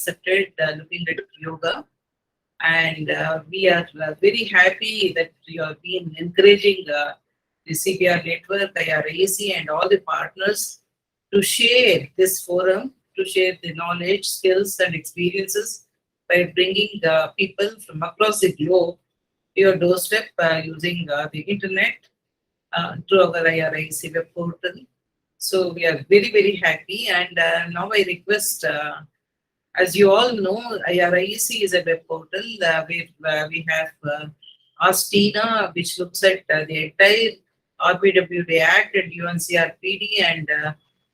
accepted looking at yoga. And we are very happy that you have been encouraging the CBR network, IRIEC, and all the partners to share this forum, to share the knowledge, skills, and experiences by bringing people from across the globe to your doorstep using the internet through our IRIEC web portal. So we are very, very happy. And now I request as you all know, IRIEC is a web portal where we have Astina, which looks at the entire RBWD Act and UNCRPD and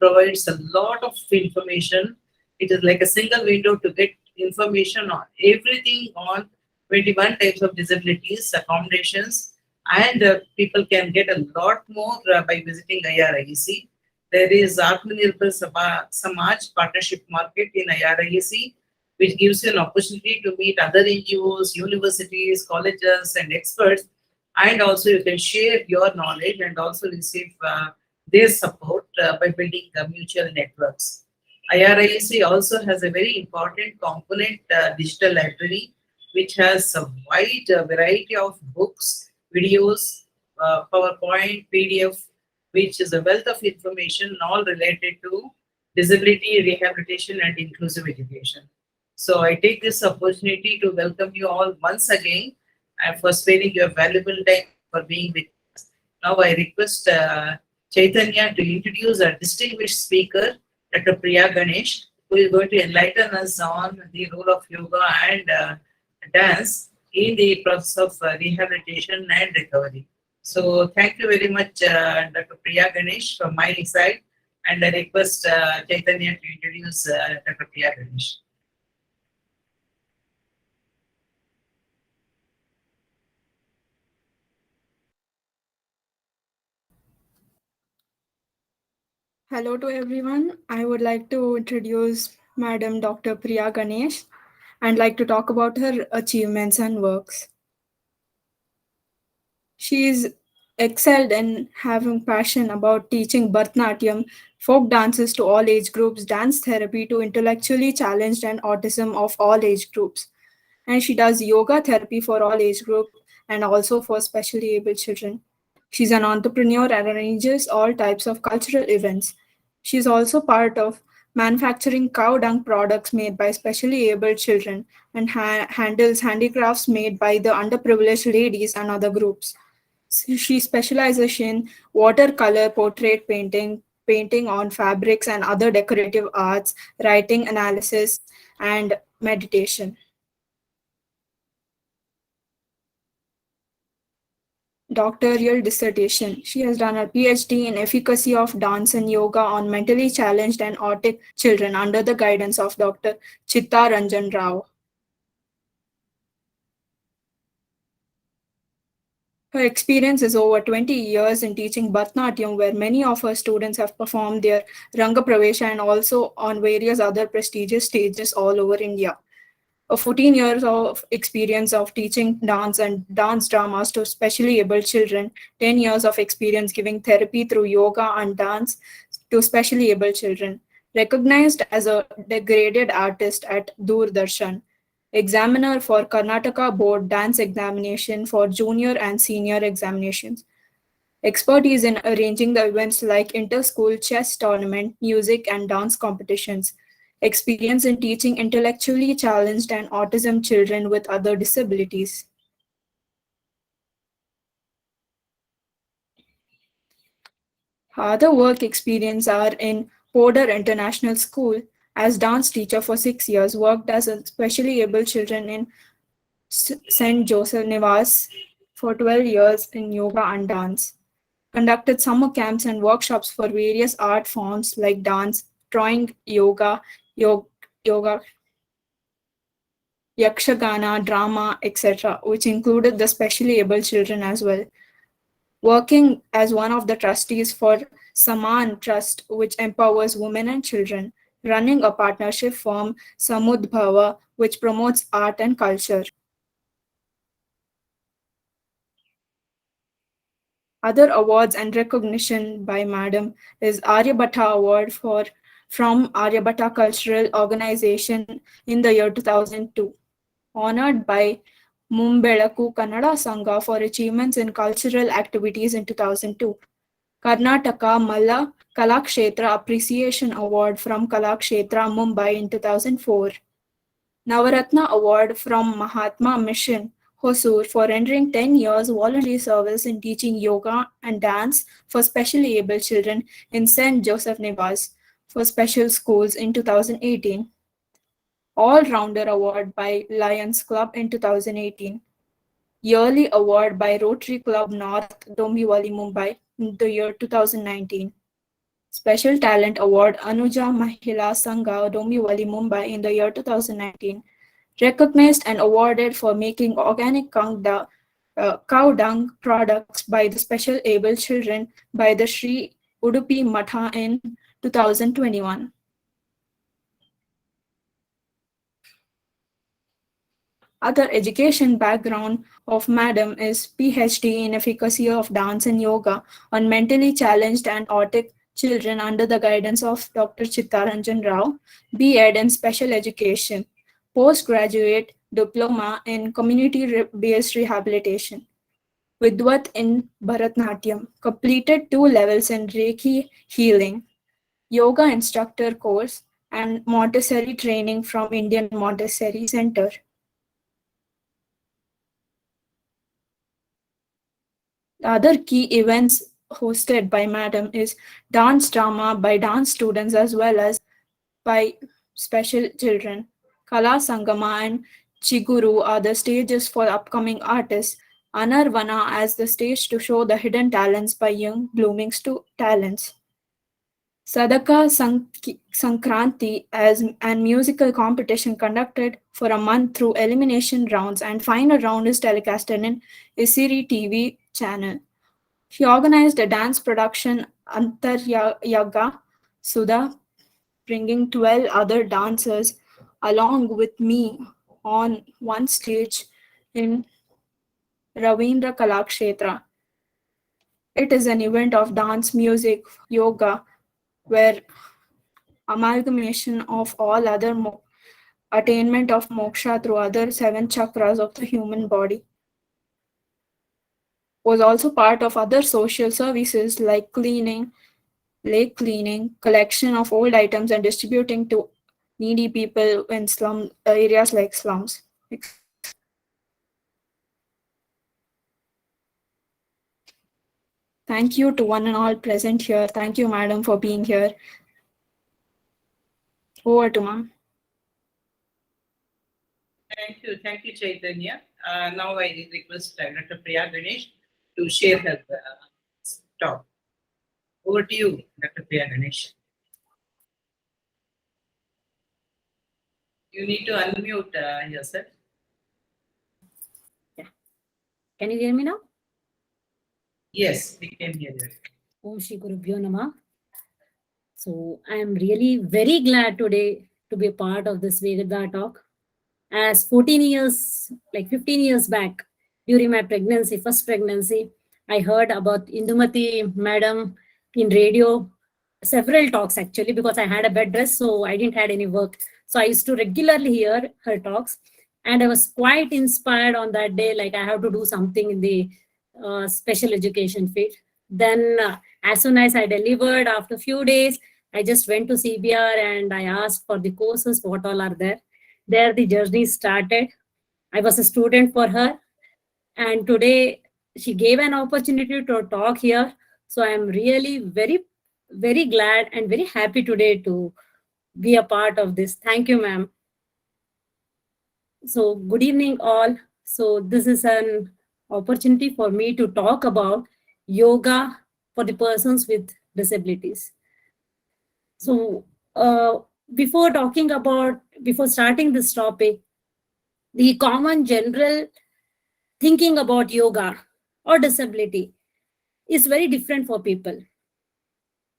provides a lot of information. It is like a single window to get information on everything on 21 types of disabilities, accommodations, and people can get a lot more by visiting IRIEC. There is Atmanirbhar Samaj Partnership Market in IRIEC, which gives you an opportunity to meet other NGOs, universities, colleges, and experts. And also, you can share your knowledge and also receive their support by building mutual networks. IRIEC also has a very important component, digital library, which has a wide variety of books, videos, PowerPoint, PDF, which is a wealth of information all related to disability rehabilitation and inclusive education. So I take this opportunity to welcome you all once again and for sparing your valuable time for being with us. Now I request Chaitanya to introduce our distinguished speaker, Dr. Priya Ganesh, who is going to enlighten us on the role of yoga and dance in the process of rehabilitation and recovery. So thank you very much, Dr. Priya Ganesh from my side, and I request Chaitanya to introduce Dr. Priya Ganesh. Hello to everyone. I would like to introduce Madam Dr. Priya Ganesh and like to talk about her achievements and works. She is excelled in having passion about teaching Bharatanatyam, folk dances to all age groups, dance therapy to intellectually challenged and autism of all age groups. And she does yoga therapy for all age groups and also for specially able children. She's an entrepreneur and arranges all types of cultural events. She's also part of manufacturing cow dung products made by specially abled children and handles handicrafts made by the underprivileged ladies and other groups. She specializes in watercolor portrait painting, painting on fabrics and other decorative arts, writing analysis, and meditation. Doctoral dissertation. She has done her PhD in efficacy of dance and yoga on mentally challenged and autistic children under the guidance of Dr. Chitta Ranjan Rao. Her experience is over 20 years in teaching Bharatanatyam, where many of her students have performed their Ranga Pravesha and also on various other prestigious stages all over India. 14 years of experience of teaching dance and dance dramas to specially able children, 10 years of experience giving therapy through yoga and dance to specially able children, recognized as a graded artist at Doordarshan, examiner for Karnataka Board Dance Examination for junior and senior examinations. Expertise in arranging the events like inter-school chess tournament, music and dance competitions. Experience in teaching intellectually challenged and autism children with other disabilities. Other work experience are in Podar International School as dance teacher for 6 years, worked as a specially able children in St. Joseph Nivas for 12 years in yoga and dance. Conducted summer camps and workshops for various art forms like dance, drawing, yoga, yakshagana, drama, etc., which included the specially able children as well. Working as one of the trustees for Saman Trust, which empowers women and children. Running a partnership firm, Samudbhava, which promotes art and culture. Other awards and recognition by Madam is Aryabhatta Award for from Aryabhatta Cultural Organization in the year 2002. Honored by Mumbelaku Kannada Sangha for achievements in cultural activities in 2002. Karnataka Malla Kalakshetra Appreciation Award from Kalakshetra Mumbai in 2004. Navaratna Award from Mahatma Mission Hosur for rendering 10 years voluntary service in teaching yoga and dance for specially able children in St. Joseph Nivas for special schools in 2018. All-Rounder Award by Lions Club in 2018. Yearly Award by Rotary Club North, Dombivli, Mumbai in the year 2019. Special Talent Award Anuja Mahila Sangha, Dombivli, Mumbai in the year 2019. Recognized and awarded for making organic cow dung products by the special able children by the Sri Udupi Matha in 2021. Other education background of Madam is PhD in efficacy of dance and yoga on mentally challenged and autic children under the guidance of Dr. Chittaranjan Rao, B.Ed in special education, postgraduate diploma in community-based rehabilitation, Vidwat in Bharatnatyam, completed 2 levels in Reiki healing, yoga instructor course, and Montessori training from Indian Montessori Center. The other key events hosted by Madam is dance drama by dance students as well as by special children. Kala Sangama and Chiguru are the stages for upcoming artists. Anarvana as the stage to show the hidden talents by young blooming talents. Sadaka Sankranti as an musical competition conducted for a month through elimination rounds, and final round is telecasted in Isiri TV channel. She organized a dance production Antaryaga Sudha, bringing 12 other dancers along with me on one stage in Ravindra Kalakshetra. It is an event of dance, music, yoga, where amalgamation of all other attainment of moksha through other 7 chakras of the human body. Was also part of other social services like cleaning, lake cleaning, collection of old items and distributing to needy people in slum areas like slums. Thank you to one and all present here. Thank you, madam, for being here. Over to ma'am. Thank you, Chaitanya. Now I request Dr. Priya Ganesh to share her talk. Over to you, Dr. Priya Ganesh. You need to unmute yourself. Yeah. Can you hear me now? Yes, we can hear you. Om Shri Gurubhyo Namah. So I am really very glad today to be a part of this V.E.D.A Talk. As 14 years, like 15 years back, during my pregnancy, first pregnancy, I heard about Indumati madam in radio, several talks actually, because I had a bed rest, so I didn't had any work. So I used to regularly hear her talks, and I was quite inspired on that day, like I have to do something in the special education field. Then as soon as I delivered, after a few days, I just went to CBR and I asked for the courses, what all are there. There the journey started. I was a student for her, and today she gave an opportunity to talk here. So I am really very, very glad and very happy today to be a part of this. Thank you, ma'am. So good evening all. So this is an opportunity for me to talk about yoga for the persons with disabilities. So before starting this topic, the common general thinking about yoga or disability is very different for people.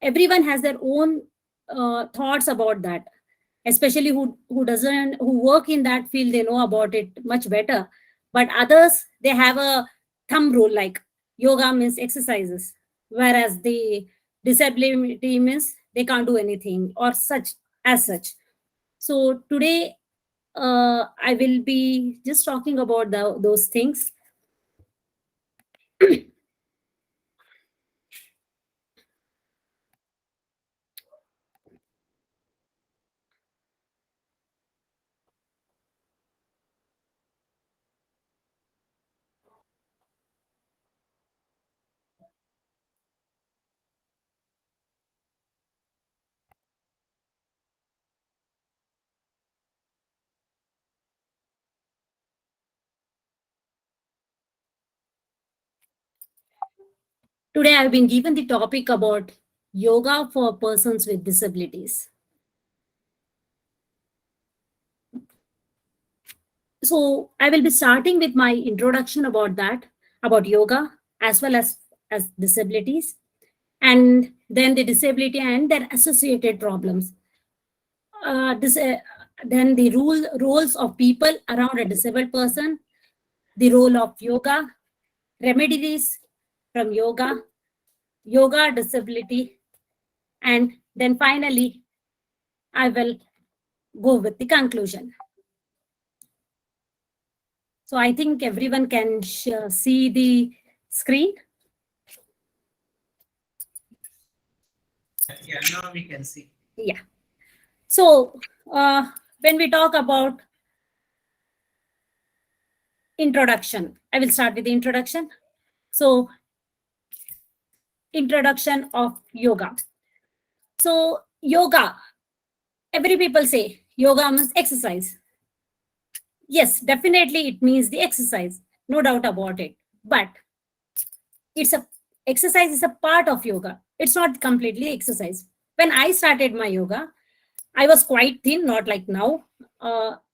Everyone has their own thoughts about that, especially who work in that field. They know about it much better, but others, they have a thumb rule, like yoga means exercises, whereas the disability means they can't do anything or such as such. So today I will be just talking about those things. Today I've been given the topic about yoga for persons with disabilities. So I will be starting with my introduction about that, about yoga as well as disabilities, and then the disability and their associated problems. This then the roles of people around a disabled person, the role of yoga, remedies from yoga, yoga disability, and then finally I will go with the conclusion. So I think everyone can see the screen. Yeah, now we can see. Yeah. So when we talk about introduction, I will start with the introduction. So introduction of yoga. So yoga, every people say yoga means exercise. Yes, definitely it means the exercise, no doubt about it. But it's a exercise is a part of yoga. It's not completely exercise. When I started my yoga, I was quite thin, not like now.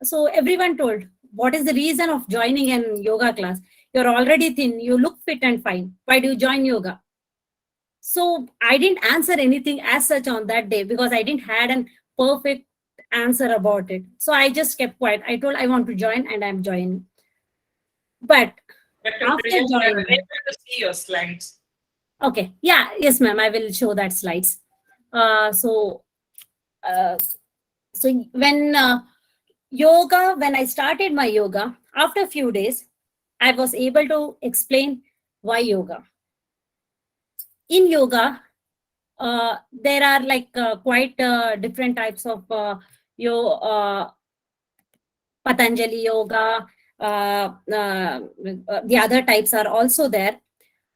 So everyone told, what is the reason of joining an yoga class? You're already thin, you look fit and fine. Why do you join yoga? So I didn't answer anything as such on that day because I didn't had an perfect answer about it. So I just kept quiet. I told I want to join and I'm joining. But Dr. after Priya, we are joining, unable to see your slides. okay, yeah, yes, ma'am, I will show that slides. So uh, when yoga, when I started my yoga, after a few days, I was able to explain why yoga. In yoga, there are like quite different types of Patanjali yoga. The other types are also there,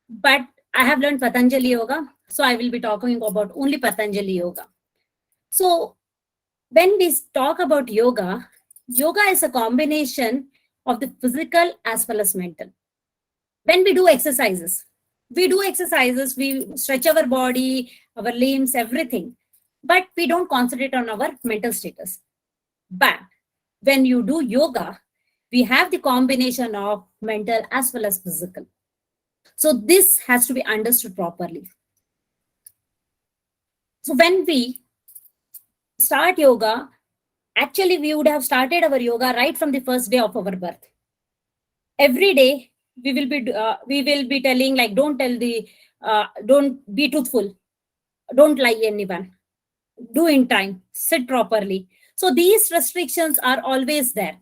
but I have learned Patanjali yoga, so I will be talking about only Patanjali yoga. So when we talk about yoga, yoga is a combination of the physical as well as mental. When we do exercises, we stretch our body, our limbs, everything, but we don't concentrate on our mental status. But when you do yoga, we have the combination of mental as well as physical. So this has to be understood properly. So when we start yoga, actually we would have started our yoga right from the first day of our birth. Every day we will be telling, like, don't be truthful, don't lie anyone, do in time, sit properly. So these restrictions are always there.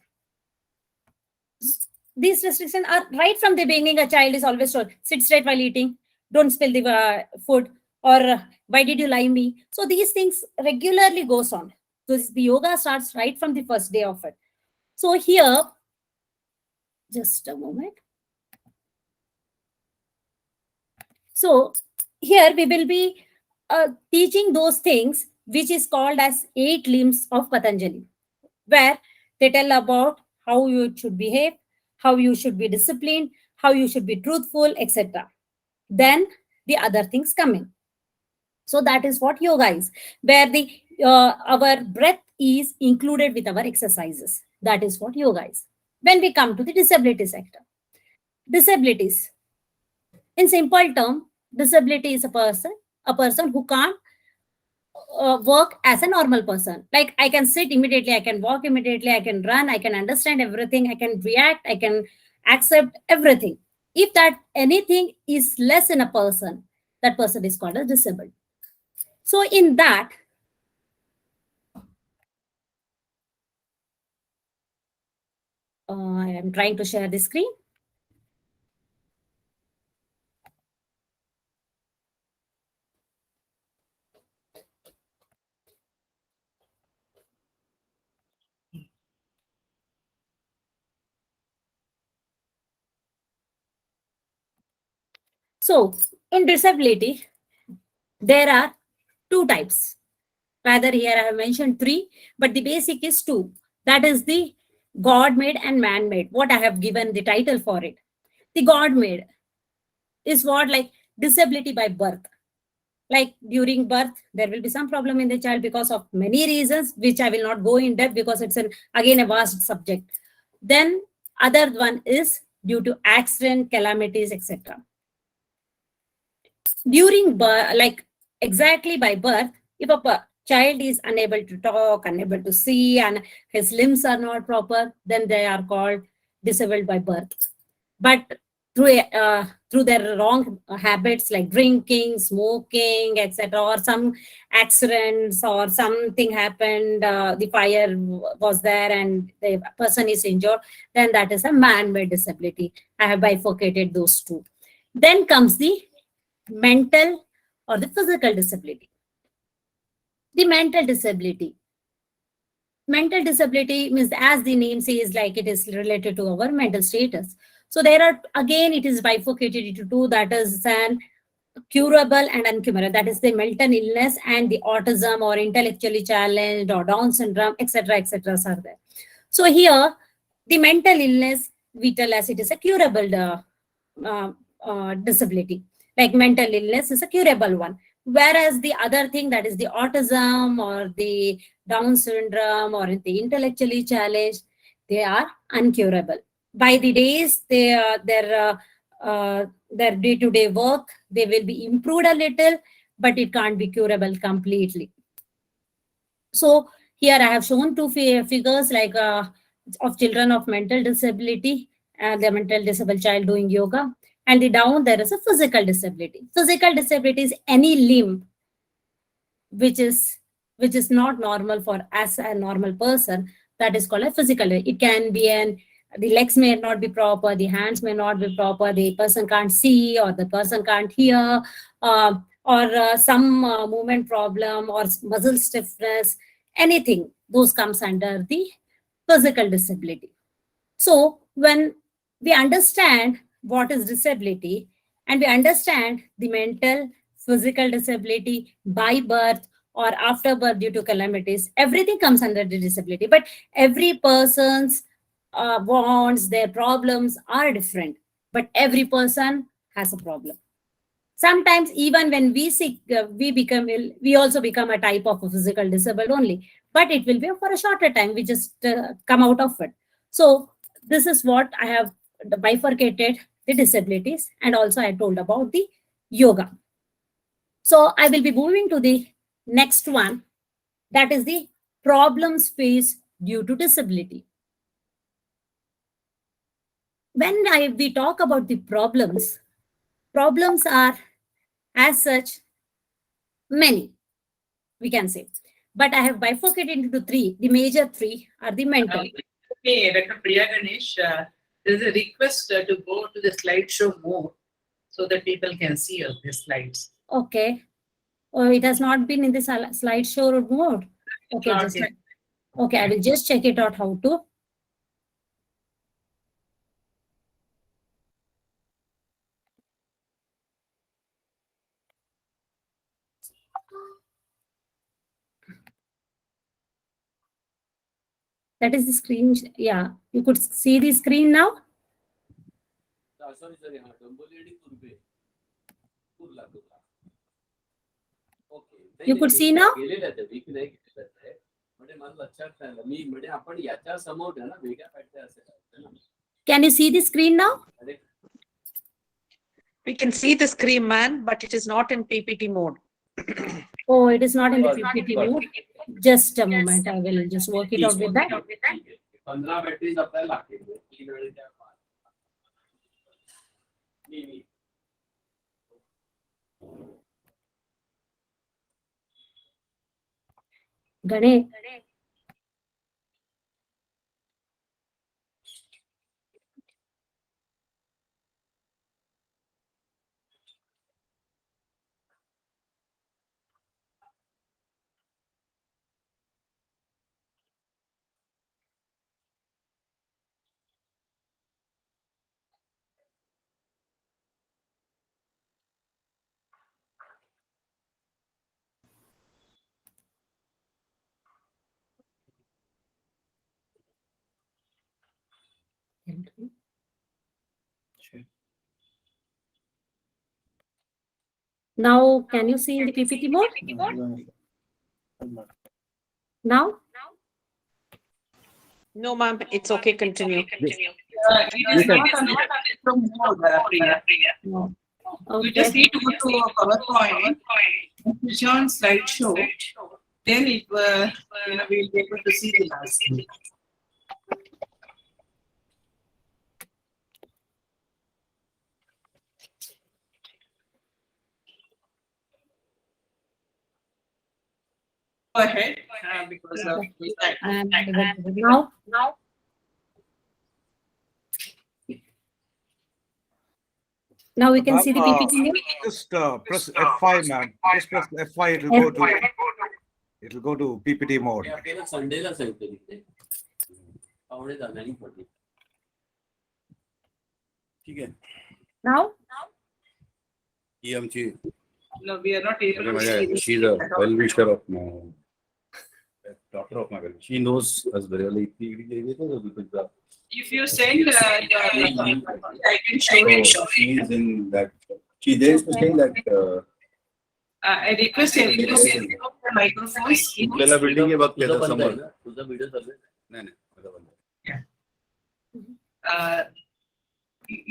These restrictions are right from the beginning. A child is always told, sit straight while eating, don't spill the food, or why did you lie me? So these things regularly goes on. So the yoga starts right from the first day of it. So here, just a moment. So here we will be teaching those things which is called as 8 limbs of Patanjali, where they tell about how you should behave, how you should be disciplined, how you should be truthful, etc. Then the other things come in. So that is what yoga is, where the our breath is included with our exercises. That is what yoga is. When we come to the disability sector, disabilities, in simple term, disability is a person who can't work as a normal person. Like, I can sit immediately, I can walk immediately, I can run, I can understand everything, I can react, I can accept everything. If that anything is less in a person, that person is called as disabled. So in that, I am trying to share the screen. So in disability, there are two types. Rather, here I have mentioned three, but the basic is two. That is the God-made and man-made. What I have given the title for it. The God-made is what, like disability by birth. Like during birth, there will be some problem in the child because of many reasons, which I will not go in depth because it's again a vast subject. Then other one is due to accident, calamities, etc. During birth, like exactly by birth, if a child is unable to talk, unable to see, and his limbs are not proper, then they are called disabled by birth. But through their wrong habits like drinking, smoking, etc., or some accidents or something happened, the fire was there and the person is injured, then that is a man-made disability. I have bifurcated those two. Then comes the mental or the physical disability. The mental disability. Mental disability means, as the name says, like it is related to our mental status. So there are, again, it is bifurcated into two, that is an curable and incurable. That is the mental illness and the autism or intellectually challenged or Down syndrome, etc., are there. So here, the mental illness, we tell as it is a curable disability. Like mental illness is a curable one. Whereas the other thing, that is the autism or the Down syndrome or the intellectually challenged, they are uncurable. By the days, their day-to-day work, they will be improved a little, but it can't be curable completely. So here I have shown two figures like of children of mental disability, the mental disabled child doing yoga, and the down there is a physical disability. Physical disability is any limb which is not normal for as a normal person. That is called a physical. It can be the legs may not be proper, the hands may not be proper, the person can't see or the person can't hear, or some movement problem or muscle stiffness, anything, those comes under the physical disability. So when we understand what is disability and we understand the mental, physical disability by birth or after birth due to calamities, everything comes under the disability. But every person's wants, their problems are different. But every person has a problem. Sometimes even when we sick, we become ill, we also become a type of a physical disabled only. But it will be for a shorter time. We just come out of it. So this is what I have bifurcated the disabilities, and also I told about the yoga. So I will be moving to the next one, that is the problems faced due to disability. When we talk about the problems are as such many, we can say. But I have bifurcated into three. The major three are the mental. Okay, Dr. Priya Ganesh, there is a request to go to the slideshow more so that people can see the slides. Okay. Oh, it has not been in the slideshow mode. Okay, okay, I will just check it out how to. That is the screen. Yeah, you could see the screen now. Sorry. You could see now. Can you see the screen now? We can see the screen, man, but it is not in PPT mode. Oh, it is not in the PPT mode. Just a moment. I will just work it out with that. Ganesh. Now, can you see in the PPT mode? Now? No, ma'am, it's okay. Continue. It is not on the from mode, Priya. No. You Okay. just need to go to a PowerPoint, switch on slideshow, then it we'll be able to see the last thing. Go ahead, because of the time. And now? Now we can see the PPT mode. Just press F5, ma'am. Just press F5. It'll go to PPT mode. Sunday ला सांगतो तिथे आवडे जाणार नाही पडली ठीक आहे Now? ही आमची No, we are not able to see. she's a well wisher of my daughter of my well. She knows us very well. If you send, I can show you. So she is in that. She there is to say that. I request everyone to open the microphones. आपल्याला building आहे बघ समोर तुझा video चालू आहे नाही माझा बंद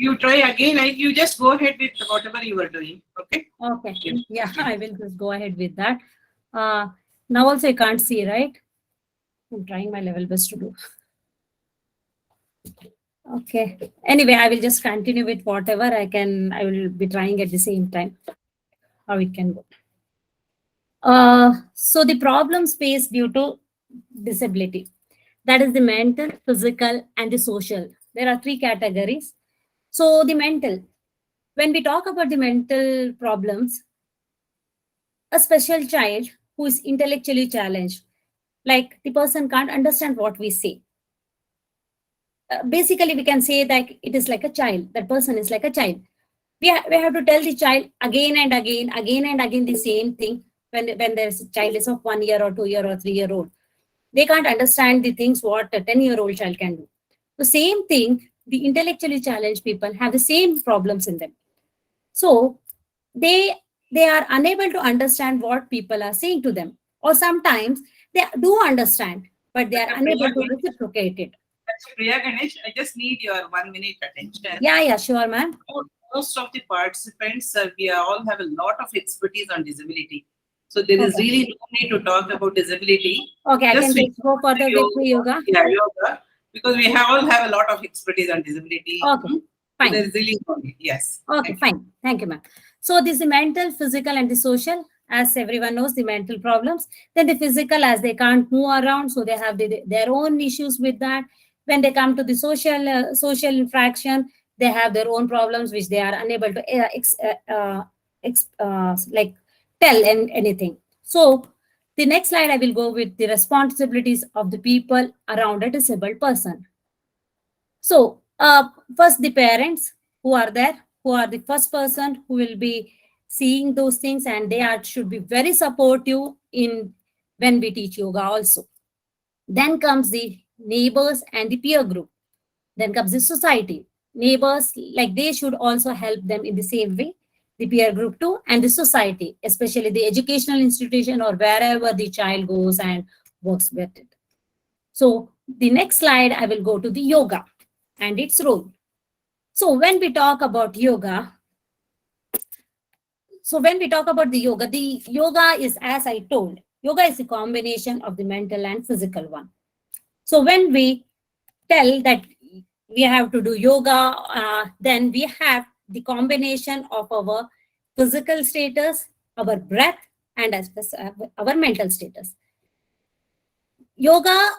You try again, like you just go ahead with whatever you were doing. Okay. Okay. Yeah, I will just go ahead with that. Now also you can't see, right? I'm trying my level best to do. Okay. Anyway, I will just continue with whatever I can. I will be trying at the same time how it can go. So the problems faced due to disability, that is the mental, physical, and the social. There are three categories. So the mental, when we talk about the mental problems, a special child who is intellectually challenged, like the person can't understand what we say. Basically, we can say that it is like a child. That person is like a child. We have to tell the child again and again the same thing when there's a child is of 1 year or 2 year or 3 year old. They can't understand the things what a 10-year-old child can do. The same thing, the intellectually challenged people have the same problems in them. So they are unable to understand what people are saying to them. Or sometimes they do understand, but they are unable to reciprocate it. Priya Ganesh, I just need your 1 minute attention. Yeah, sure, ma'am. Most of the participants, we all have a lot of expertise on disability. So there is really no need to talk about disability. Okay, I can just go further with yoga. Yeah, yoga. Because we all have a lot of expertise on disability. Okay, fine. So there is really no need. Yes. Okay, fine. Thank you, ma'am. So this is the mental, physical, and the social. As everyone knows, the mental problems. Then the physical, as they can't move around, so they have their own issues with that. When they come to the social infraction, they have their own problems which they are unable to like tell anything. So the next slide, I will go with the responsibilities of the people around a disabled person. So first, the parents who are there, who are the first person who will be seeing those things, and they should be very supportive in when we teach yoga also. Then comes the neighbors and the peer group. Then comes the society. Neighbors, like they should also help them in the same way. The peer group too, and the society, especially the educational institution or wherever the child goes and works with it. So the next slide, I will go to the yoga and its role. So when we talk about yoga, the yoga is, as I told, yoga is a combination of the mental and physical one. So when we tell that we have to do yoga, then we have the combination of our physical status, our breath, and our mental status. yoga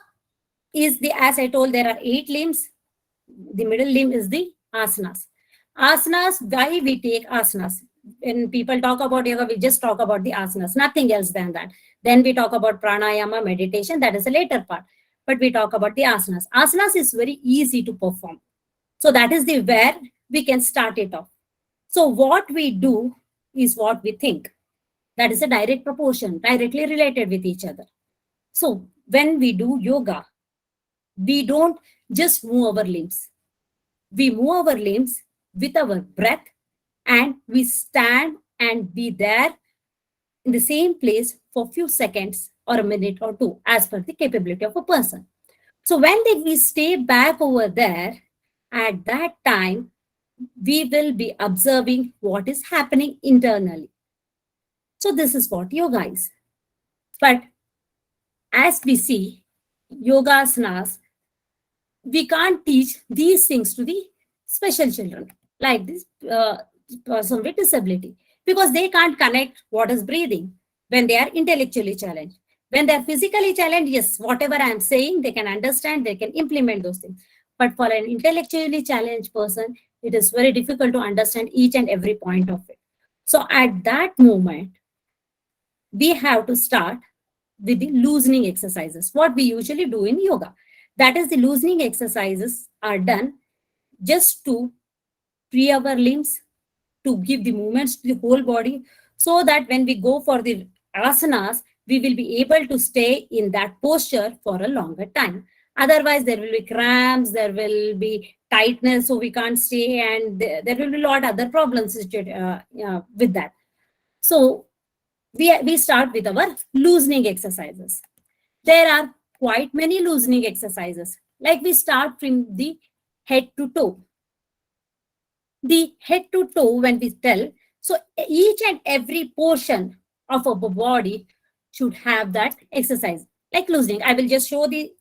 is as I told, there are 8 limbs. The middle limb is the asanas. Asanas, why we take asanas? When people talk about yoga, we just talk about the asanas, nothing else than that. Then we talk about pranayama, meditation, that is a later part. But we talk about the asanas. Asanas is very easy to perform. So that is the where we can start it off. So what we do is what we think. That is a direct proportion, directly related with each other. So when we do yoga, we don't just move our limbs. We move our limbs with our breath, and we stand and be there in the same place for a few seconds or a minute or two, as per the capability of a person. So when we stay back over there, at that time, we will be observing what is happening internally. So this is what yoga is. But as we see, yoga asanas, we can't teach these things to the special children, like this person with disability, because they can't connect what is breathing when they are intellectually challenged. When they're physically challenged, yes, whatever I'm saying, they can understand, they can implement those things. But for an intellectually challenged person, it is very difficult to understand each and every point of it. So at that moment, we have to start with the loosening exercises, what we usually do in yoga. That is, the loosening exercises are done just to free our limbs, to give the movements to the whole body, so that when we go for the asanas, we will be able to stay in that posture for a longer time. Otherwise, there will be cramps, there will be tightness, so we can't stay, and there will be a lot of other problems with that. So we start with our loosening exercises. There are quite many loosening exercises. Like we start from the head to toe. The head to toe, when we tell, so each and every portion of our body should have that exercise. Like loosening, I will just show the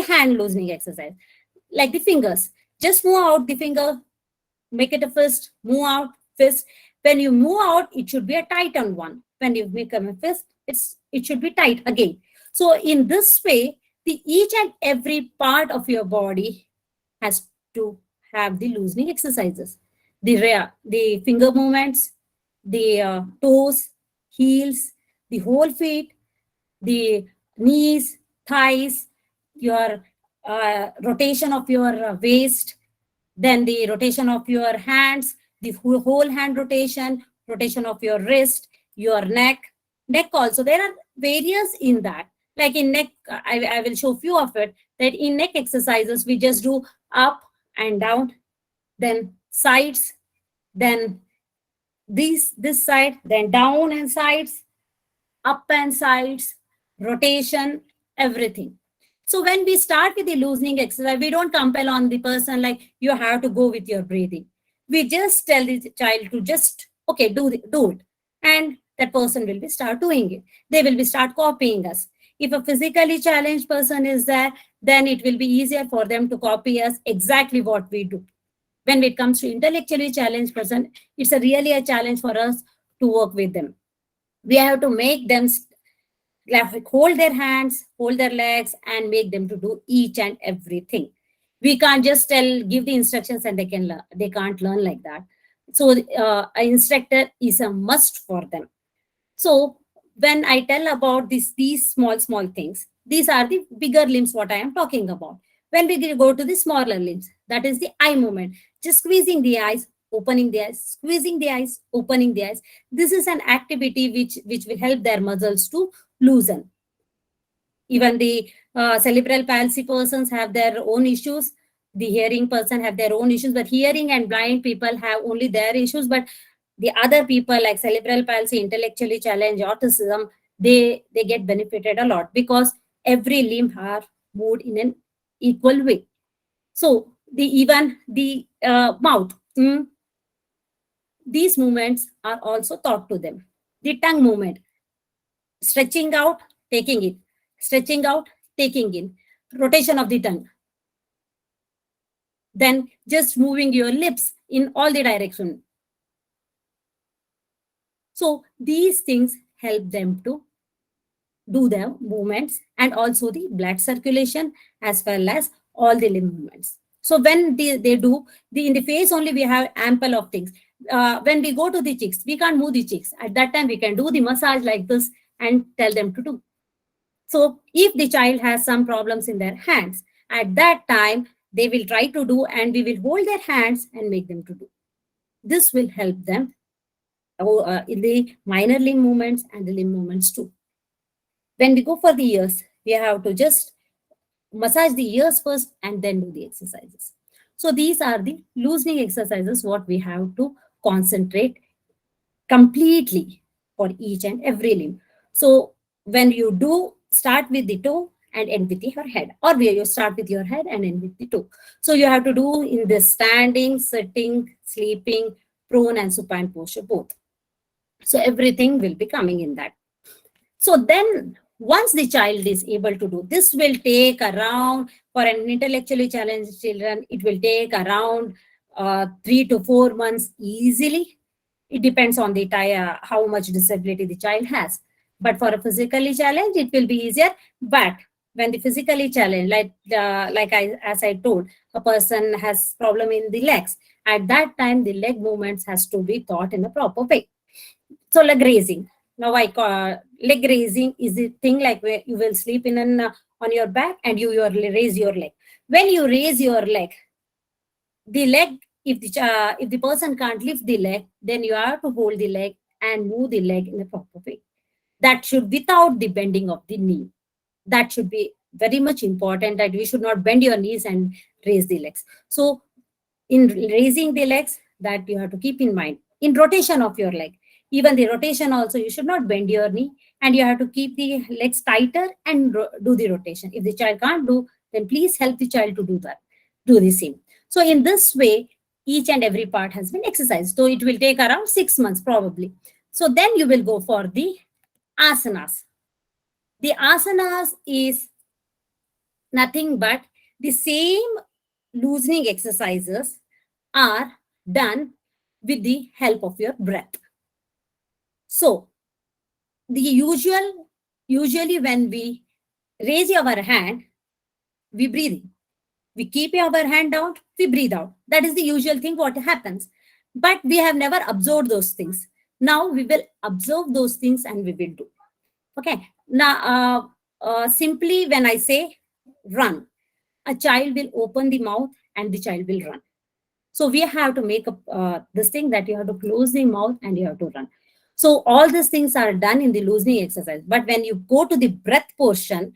hand loosening exercise. Like the fingers, just move out the finger, make it a fist, move out, fist. When you move out, it should be a tightened one. When you become a fist, it should be tight again. So in this way, the each and every part of your body has to have the loosening exercises. The finger movements, the toes, heels, the whole feet, the knees, thighs, your rotation of your waist, then the rotation of your hands, the whole hand rotation, rotation of your wrist, your neck also. There are various in that. Like in neck, I will show few of it. That in neck exercises, we just do up and down, then sides, then this side, then down and sides, up and sides, rotation, everything. So when we start with the loosening exercise, we don't compel on the person like you have to go with your breathing. We just tell the child to just, okay, do it. And that person will be start doing it. They will be start copying us. If a physically challenged person is there, then it will be easier for them to copy us exactly what we do. When it comes to intellectually challenged person, it's really a challenge for us to work with them. We have to make them hold their hands, hold their legs, and make them to do each and everything. We can't just give the instructions and they can learn. They can't learn like that. So an instructor is a must for them. So when I tell about these small things, these are the bigger limbs what I am talking about. When we go to the smaller limbs, that is the eye movement, just squeezing the eyes, opening the eyes, squeezing the eyes, opening the eyes. This is an activity which will help their muscles to loosen. Even the cerebral palsy persons have their own issues. The hearing person have their own issues, but hearing and blind people have only their issues. But the other people like cerebral palsy, intellectually challenged, autism, they get benefited a lot because every limb are moved in an equal way. So even the mouth, these movements are also taught to them. The tongue movement, stretching out, taking it, stretching out, taking in, rotation of the tongue. Then just moving your lips in all the direction. So these things help them to do the movements and also the blood circulation as well as all the limb movements. So when they do, in the face only we have ample of things. When we go to the cheeks, we can't move the cheeks. At that time, we can do the massage like this and tell them to do. So if the child has some problems in their hands, at that time, they will try to do and we will hold their hands and make them to do. This will help them in the minor limb movements and the limb movements too. When we go for the ears, we have to just massage the ears first and then do the exercises. So these are the loosening exercises what we have to concentrate completely for each and every limb. So when you do, start with the toe and end with your head, or where you start with your head and end with the toe. So you have to do in the standing, sitting, sleeping, prone and supine posture both. So everything will be coming in that. So then once the child is able to do, this will take around, for an intellectually challenged children, it will take around 3 to 4 months easily. It depends on the how much disability the child has. But for a physically challenged, it will be easier. But when the physically challenged, as I told, a person has problem in the legs, at that time, the leg movements has to be taught in a proper way. So leg raising. Now I call leg raising is the thing like where you will sleep in on your back and you raise your leg. When you raise your leg, the leg, if the person can't lift the leg, then you have to hold the leg and move the leg in a proper way. That should without the bending of the knee. That should be very much important, that we should not bend your knees and raise the legs. So in raising the legs, that you have to keep in mind. In rotation of your leg, even the rotation also, you should not bend your knee and you have to keep the legs tighter and do the rotation. If the child can't do, then please help the child to do that, do the same. So in this way, each and every part has been exercised. So it will take around 6 months probably. So then you will go for the asanas. The asanas is nothing but the same loosening exercises are done with the help of your breath. So the usually when we raise our hand, we breathe in. We keep our hand down, we breathe out. That is the usual thing what happens. But we have never observed those things. Now we will observe those things and we will do. Okay. Now, simply when I say run, a child will open the mouth and the child will run. So we have to make this thing that you have to close the mouth and you have to run. So all these things are done in the loosening exercise. But when you go to the breath portion,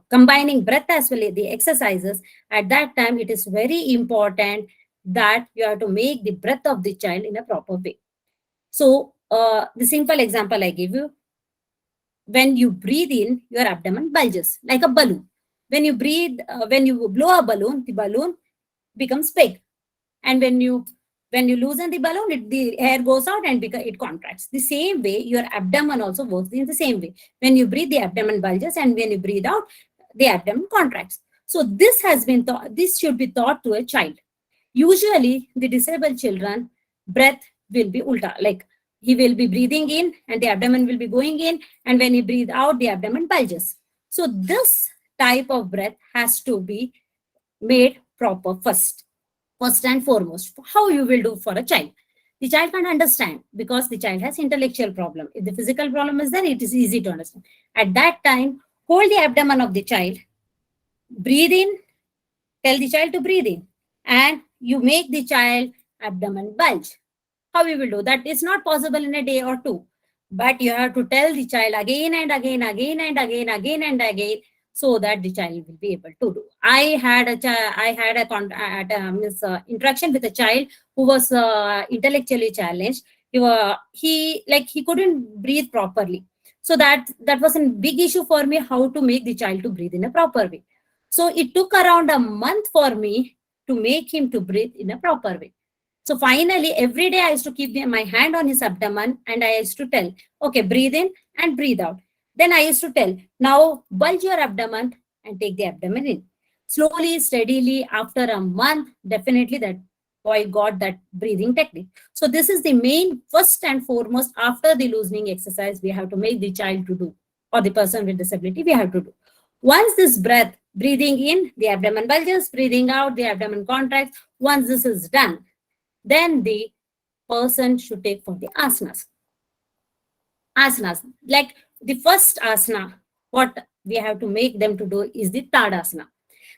combining breath as well as the exercises, at that time it is very important that you have to make the breath of the child in a proper way. So the simple example I give you, when you breathe in, your abdomen bulges like a balloon. When you breathe, when you blow a balloon, the balloon becomes big. And when you loosen the balloon, the air goes out and it contracts. The same way, your abdomen also works in the same way. When you breathe, the abdomen bulges, and when you breathe out, the abdomen contracts. So this has been taught. This should be taught to a child. Usually, the disabled children, breath will be ulta, like he will be breathing in, and the abdomen will be going in, and when he breathe out, the abdomen bulges. So this type of breath has to be made proper first and foremost. How you will do for a child? The child can't understand because the child has intellectual problem. If the physical problem is there, it is easy to understand. At that time, hold the abdomen of the child, breathe in, tell the child to breathe in, and you make the child abdomen bulge. How you will do that? It's not possible in a day or two, but you have to tell the child again and again, so that the child will be able to do. I had a interaction with a child who was intellectually challenged. He couldn't breathe properly. So that was a big issue for me, how to make the child to breathe in a proper way. So it took around a month for me to make him to breathe in a proper way. So finally, every day I used to keep my hand on his abdomen and I used to tell, okay, breathe in and breathe out. Then I used to tell, now bulge your abdomen and take the abdomen in. Slowly, steadily, after a month, definitely that boy got that breathing technique. So this is the main, first and foremost, after the loosening exercise, we have to make the child to do, or the person with disability, we have to do. Once this breath, breathing in, the abdomen bulges, breathing out, the abdomen contracts. Once this is done, then the person should take for the asanas. Asanas, like the first asana, what we have to make them to do is the Tadasana.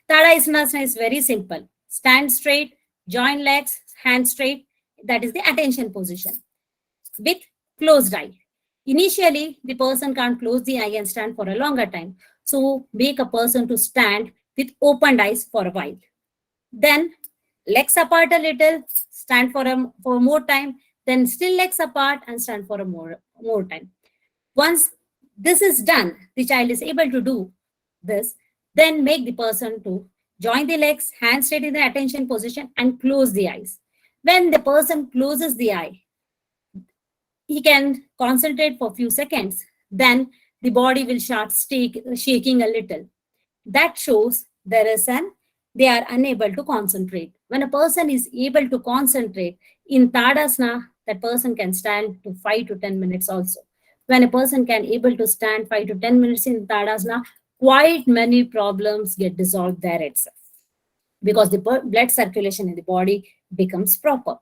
Tadasana is very simple. Stand straight, join legs, hands straight. That is the attention position with closed eye. Initially, the person can't close the eye and stand for a longer time. So make a person to stand with opened eyes for a while. Then legs apart a little, stand for more time, then still legs apart and stand for a more time. Once this is done, the child is able to do this, then make the person to join the legs, hands straight in the attention position and close the eyes. When the person closes the eye, he can concentrate for a few seconds. Then the body will start shaking a little. That shows they are unable to concentrate. When a person is able to concentrate in Tadasana, that person can stand to 5 to 10 minutes also. When a person can able to stand 5 to 10 minutes in Tadasana, quite many problems get dissolved there itself, because the blood circulation in the body becomes proper.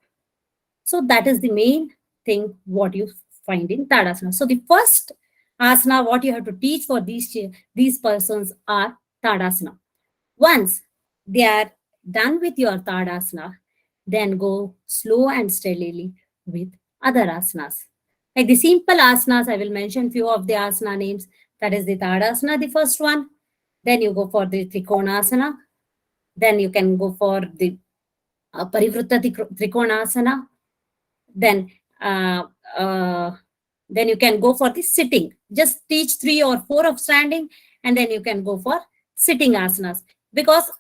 So that is the main thing what you find in Tadasana. So the first asana what you have to teach for these persons are Tadasana. Once they are done with your Tadasana, then go slow and steadily with other asanas. Like the simple asanas, I will mention few of the asana names. That is the Tadasana, the first one. Then you go for the Trikonasana. Then you can go for the Parivritta Trikonasana. Then you can go for the sitting. Just teach 3 or 4 of standing, and then you can go for sitting asanas. Because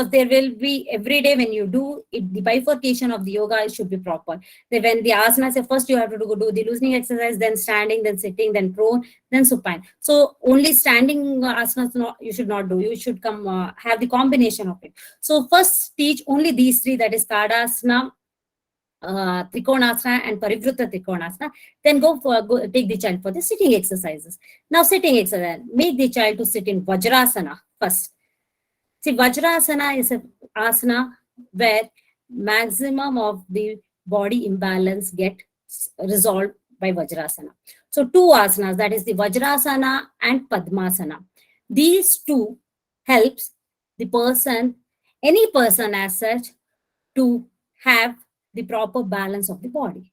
there will be every day when you do it, the bifurcation of the yoga should be proper. Then when the asanas say first you have to do the loosening exercise, then standing, then sitting, then prone, then supine. So only standing asanas you should not do. You should have the combination of it. So first teach only these 3, that is Tadasana, Trikonasana and Parivritta Trikonasana. Then go take the child for the sitting exercises. Now sitting exercise, make the child to sit in Vajrasana first. See, Vajrasana is an asana where maximum of the body imbalance get resolved by Vajrasana. So 2 asanas, that is the Vajrasana and Padmasana. These 2 helps the person, any person as such, to have the proper balance of the body.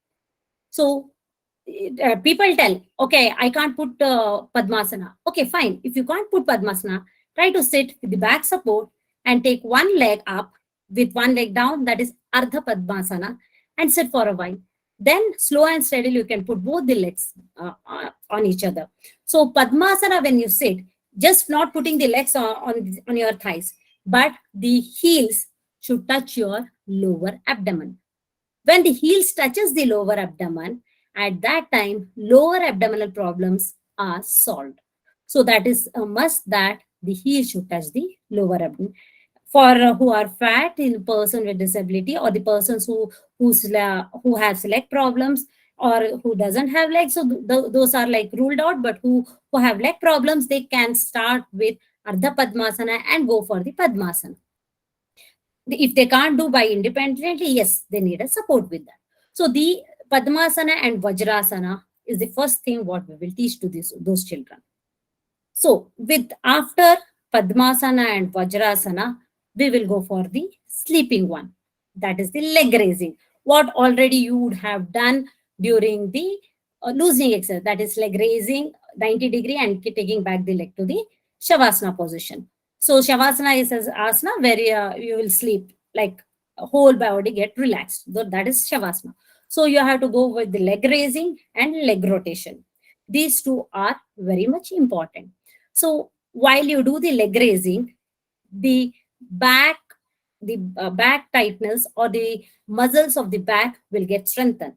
So people tell, okay, I can't put Padmasana. Okay, fine. If you can't put Padmasana, try to sit with the back support and take one leg up with one leg down, that is Ardha Padmasana, and sit for a while. Then slow and steadily you can put both the legs on each other. So Padmasana, when you sit, just not putting the legs on your thighs, but the heels should touch your lower abdomen. When the heels touches the lower abdomen, at that time, lower abdominal problems are solved. So that is a must, that the heel should touch the lower abdomen. For who are fat, in person with disability, or the persons who have leg problems, or who doesn't have legs, so those are like ruled out. But who have leg problems, they can start with Ardha Padmasana and go for the Padmasana. If they can't do by independently, yes, they need a support with that. So the Padmasana and Vajrasana is the first thing what we will teach to those children. So after Padmasana and Vajrasana, we will go for the sleeping one. That is the leg raising. What already you would have done during the loosening exercise. That is leg raising 90 degree and taking back the leg to the Shavasana position. So Shavasana is an asana where you will sleep, like whole body get relaxed. So that is Shavasana. So you have to go with the leg raising and leg rotation. These 2 are very much important. So while you do the leg raising, the back tightness or the muscles of the back will get strengthened.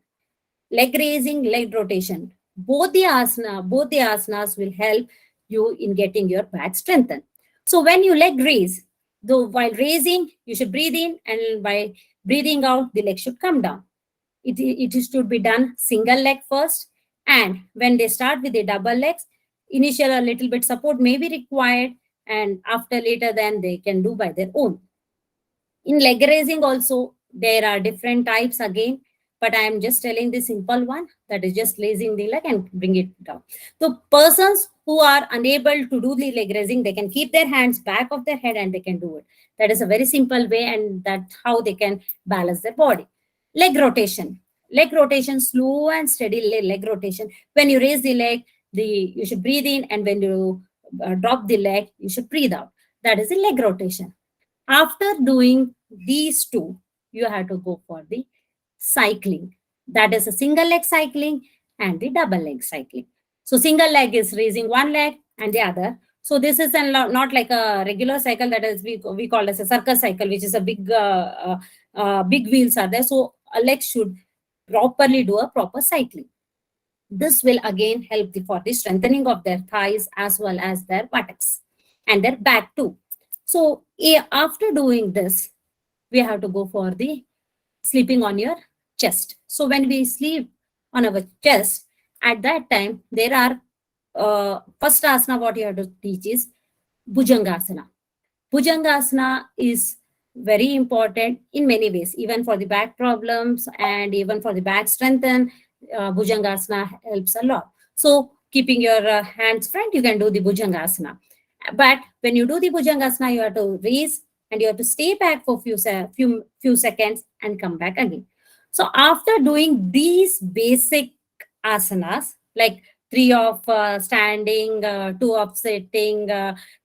Leg raising, leg rotation, both the asanas will help you in getting your back strengthened. So when you leg raise, though while raising, you should breathe in, and by breathing out, the leg should come down. It should be done single leg first. And when they start with the double legs, initial a little bit support may be required. And after later, then they can do by their own. In leg raising also, there are different types again, but I am just telling the simple one, that is just raising the leg and bring it down. So persons who are unable to do the leg raising, they can keep their hands back of their head and they can do it. That is a very simple way, and that's how they can balance their body. Leg rotation. Leg rotation, slow and steady leg rotation. When you raise the leg, you should breathe in, and when you drop the leg, you should breathe out. That is the leg rotation. After doing these two, you have to go for the cycling. That is a single leg cycling and the double leg cycling. So single leg is raising one leg and the other. So this is not like a regular cycle, that is we call as a circus cycle, which is a big wheels are there. So a leg should properly do a proper cycling. This will again help for the strengthening of their thighs as well as their buttocks and their back too. So after doing this, we have to go for the sleeping on your chest. So when we sleep on our chest, at that time, there are first asana what you have to teach is Bhujangasana. Bhujangasana is very important in many ways, even for the back problems and even for the back strengthen. Bhujangasana helps a lot. So keeping your hands front, you can do the Bhujangasana. But when you do the Bhujangasana, you have to raise and you have to stay back for few seconds and come back again. So after doing these basic asanas, like 3 of standing, 2 of sitting,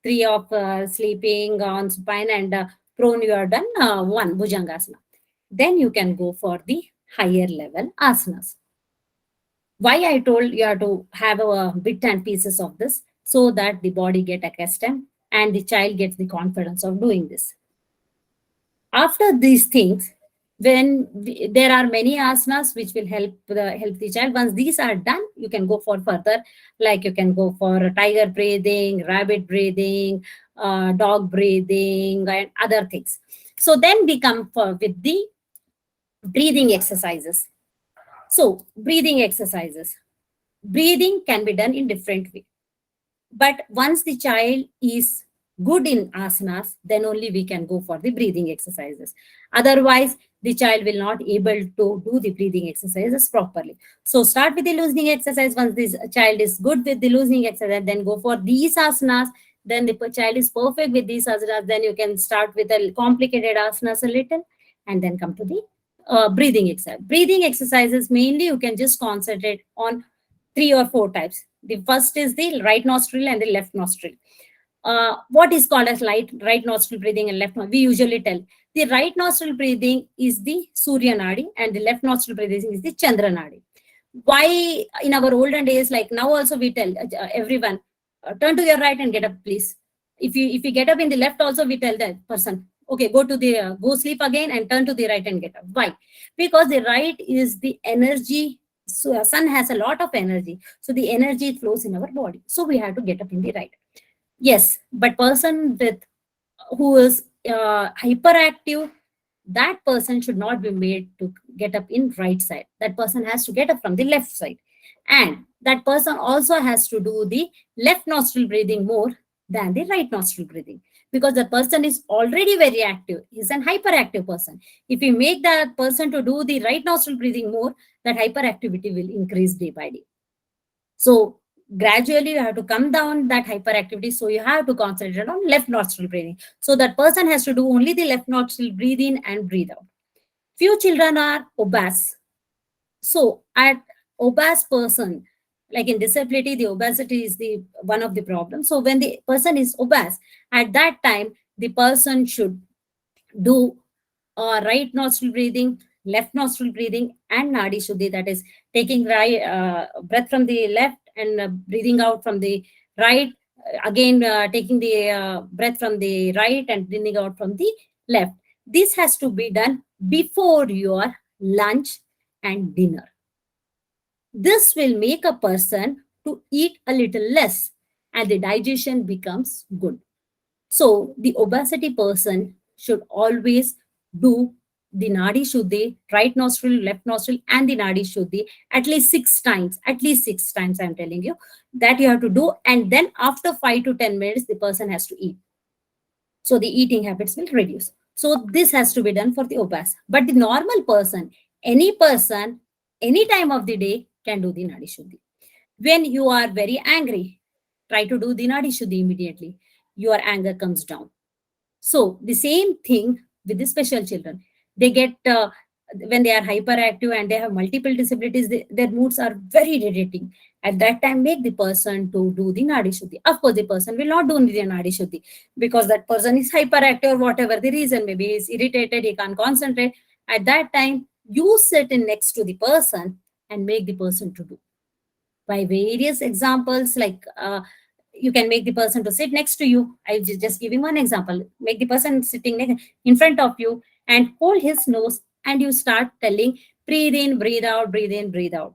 3 of sleeping on supine, and prone, you are done 1 Bhujangasana. Then you can go for the higher level asanas. Why I told you have to have a bit and pieces of this, so that the body get accustomed and the child gets the confidence of doing this. After these things, there are many asanas which will help the child. Once these are done, you can go for further, like you can go for tiger breathing, rabbit breathing, dog breathing, and other things. So then we come with the breathing exercises. So breathing exercises. Breathing can be done in different ways. But once the child is good in asanas, then only we can go for the breathing exercises. Otherwise, the child will not able to do the breathing exercises properly. So start with the loosening exercise. Once this child is good with the loosening exercise, then go for these asanas. Then the child is perfect with these asanas. Then you can start with the complicated asanas a little and then come to the breathing exercise. Breathing exercises, mainly you can just concentrate on 3 or 4 types. The first is the right nostril and the left nostril. What is called as right nostril breathing and left nostril? We usually tell the right nostril breathing is the Surya Nadi and the left nostril breathing is the Chandra Nadi. Why in our olden days, like now also we tell everyone, turn to your right and get up, please. If you get up in the left also, we tell that person, okay, go sleep again and turn to the right and get up. Why? Because the right is the energy. So sun has a lot of energy. So the energy flows in our body. So we have to get up in the right. Yes, but person who is hyperactive, that person should not be made to get up in right side. That person has to get up from the left side. And that person also has to do the left nostril breathing more than the right nostril breathing. Because the person is already very active. He's an hyperactive person. If you make that person to do the right nostril breathing more, that hyperactivity will increase day by day. So gradually you have to come down that hyperactivity. So you have to concentrate on left nostril breathing. So that person has to do only the left nostril breathe in and breathe out. Few children are obese. So at obese person, like in disability, the obesity is the one of the problems. So when the person is obese, at that time, the person should do right nostril breathing, left nostril breathing, and nadi shuddhi, that is taking right breath from the left and breathing out from the right, again taking the breath from the right and breathing out from the left. This has to be done before your lunch and dinner. This will make a person to eat a little less and the digestion becomes good. So the obesity person should always do the Nadi Shuddhi, right nostril, left nostril, and the Nadi Shuddhi at least 6 times. At least 6 times, I'm telling you. That you have to do. And then after 5 to 10 minutes, the person has to eat. So the eating habits will reduce. So this has to be done for the obese. But the normal person, any time of the day can do the Nadi Shuddhi. When you are very angry, try to do the Nadi Shuddhi immediately. Your anger comes down. So the same thing with the special children. They get, when they are hyperactive and they have multiple disabilities, their moods are very irritating. At that time, make the person to do the Nadi Shuddhi. Of course, the person will not do the Nadi Shuddhi because that person is hyperactive or whatever the reason. Maybe he is irritated, he can't concentrate. At that time, you sit in next to the person and make the person to do. By various examples, like you can make the person to sit next to you. I'll just giving one example. Make the person sitting in front of you and hold his nose, and you start telling, breathe in, breathe out, breathe in, breathe out.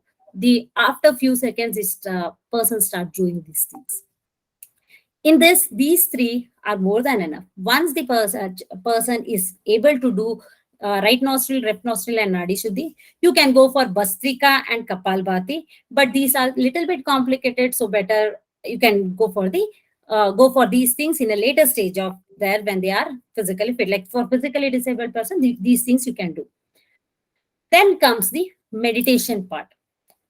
After few seconds, this person start doing these things. In this, these 3 are more than enough. Once the person is able to do right nostril, left nostril, and Nadi Shuddhi, you can go for Bastrika and Kapalbhati, but these are little bit complicated, so better you can go for these things in a later stage of there when they are physically fit. Like for physically disabled person, these things you can do. Then comes the meditation part.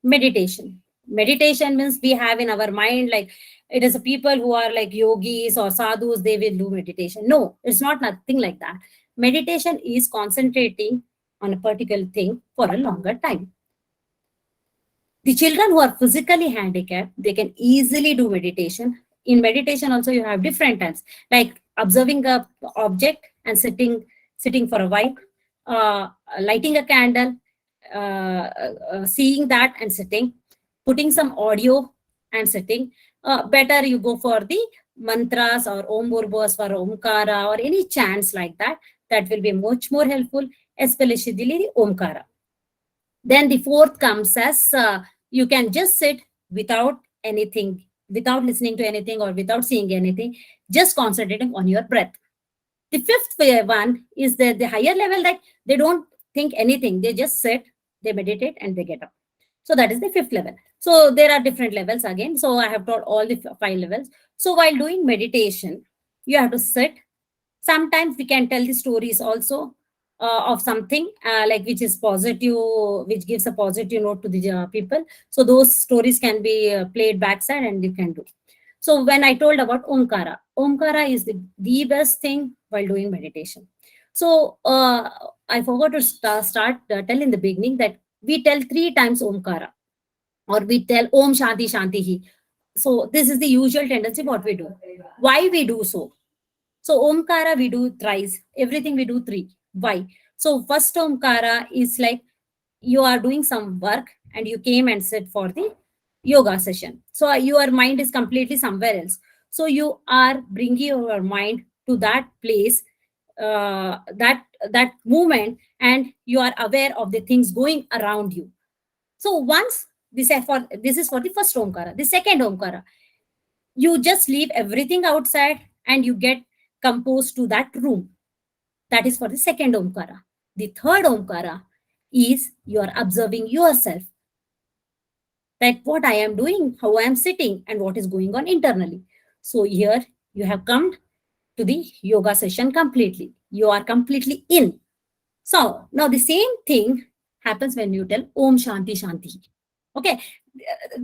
Meditation means we have in our mind, like it is a people who are like yogis or sadhus, they will do meditation. No, it's not nothing like that. Meditation is concentrating on a particular thing for a longer time. The children who are physically handicapped, they can easily do meditation. In meditation also, you have different times, like observing a object and sitting for a while, lighting a candle, seeing that and sitting, putting some audio and sitting. Better you go for the mantras or Om Burbos for Omkara or any chants like that. That will be much more helpful, especially the Omkara. Then the 4th comes as you can just sit without anything, without listening to anything or without seeing anything, just concentrating on your breath. The 5th one is the higher level, that they don't think anything. They just sit, they meditate, and they get up. So that is the 5th level. So there are different levels again. So I have taught all the 5 levels. So while doing meditation, you have to sit. Sometimes we can tell the stories also of something like which is positive, which gives a positive note to the people. So those stories can be played backside and you can do. So when I told about Omkara is the best thing while doing meditation. So I forgot to start tell in the beginning that we tell 3 times Omkara, or we tell Om Shanti Shanti Hi. So this is the usual tendency what we do. Why we do so? So Omkara we do thrice, everything we do 3. Why? So first Omkara is like you are doing some work and you came and sit for the yoga session. So your mind is completely somewhere else. So you are bringing your mind to that place, that movement, and you are aware of the things going around you. So once this is for the first Omkara. The second Omkara, you just leave everything outside and you get composed to that room. That is for the second Omkara. The third Omkara is you are observing yourself, that what I am doing, how I am sitting, and what is going on internally. So here you have come to the yoga session completely. You are completely in. So now the same thing happens when you tell Om Shanti Shanti. Okay,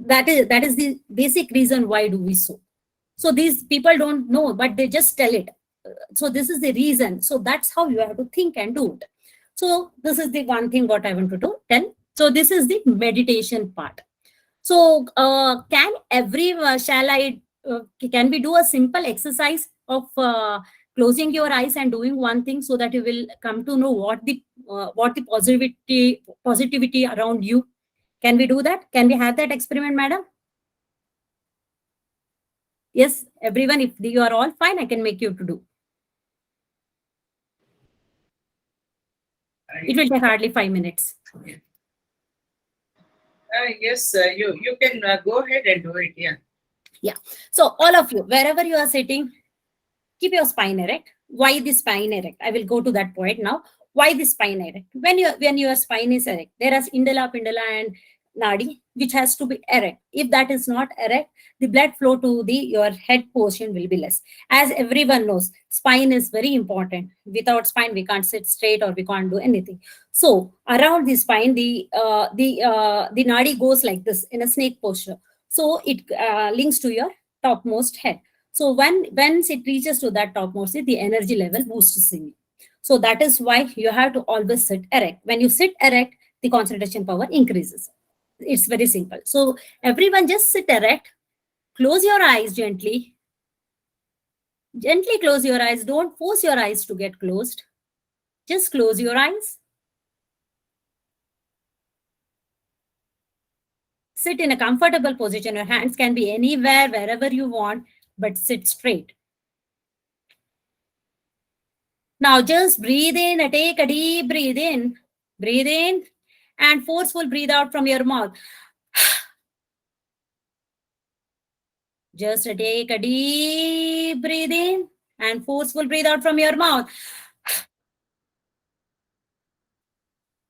that is the basic reason why do we so. So these people don't know, but they just tell it. So this is the reason. So that's how you have to think and do it. So this is the one thing what I want to tell. So this is the meditation part. So can we do a simple exercise of closing your eyes and doing one thing, so that you will come to know what the positivity around you. Can we do that? Can we have that experiment, madam? Yes, everyone, if you are all fine, I can make you to do. It will take hardly 5 minutes. Yes, you can go ahead and do it. Yeah. Yeah. So all of you, wherever you are sitting, keep your spine erect. Why the spine erect? I will go to that point now. Why the spine erect? When your spine is erect, there is indala, pindala, and nadi, which has to be erect. If that is not erect, the blood flow to your head portion will be less. As everyone knows, spine is very important. Without spine, we can't sit straight or we can't do anything. So around the spine, the nadi goes like this in a snake posture. So it links to your topmost head. So once it reaches to that topmost, the energy level boosts in you. So that is why you have to always sit erect. When you sit erect, the concentration power increases. It's very simple. So everyone just sit erect, close your eyes gently. Gently close your eyes. Don't force your eyes to get closed. Just close your eyes. Sit in a comfortable position. Your hands can be anywhere, wherever you want, but sit straight. Now just breathe in, take a deep breathe in. Breathe in and forceful breathe out from your mouth. Just take a deep breathe in and forceful breathe out from your mouth.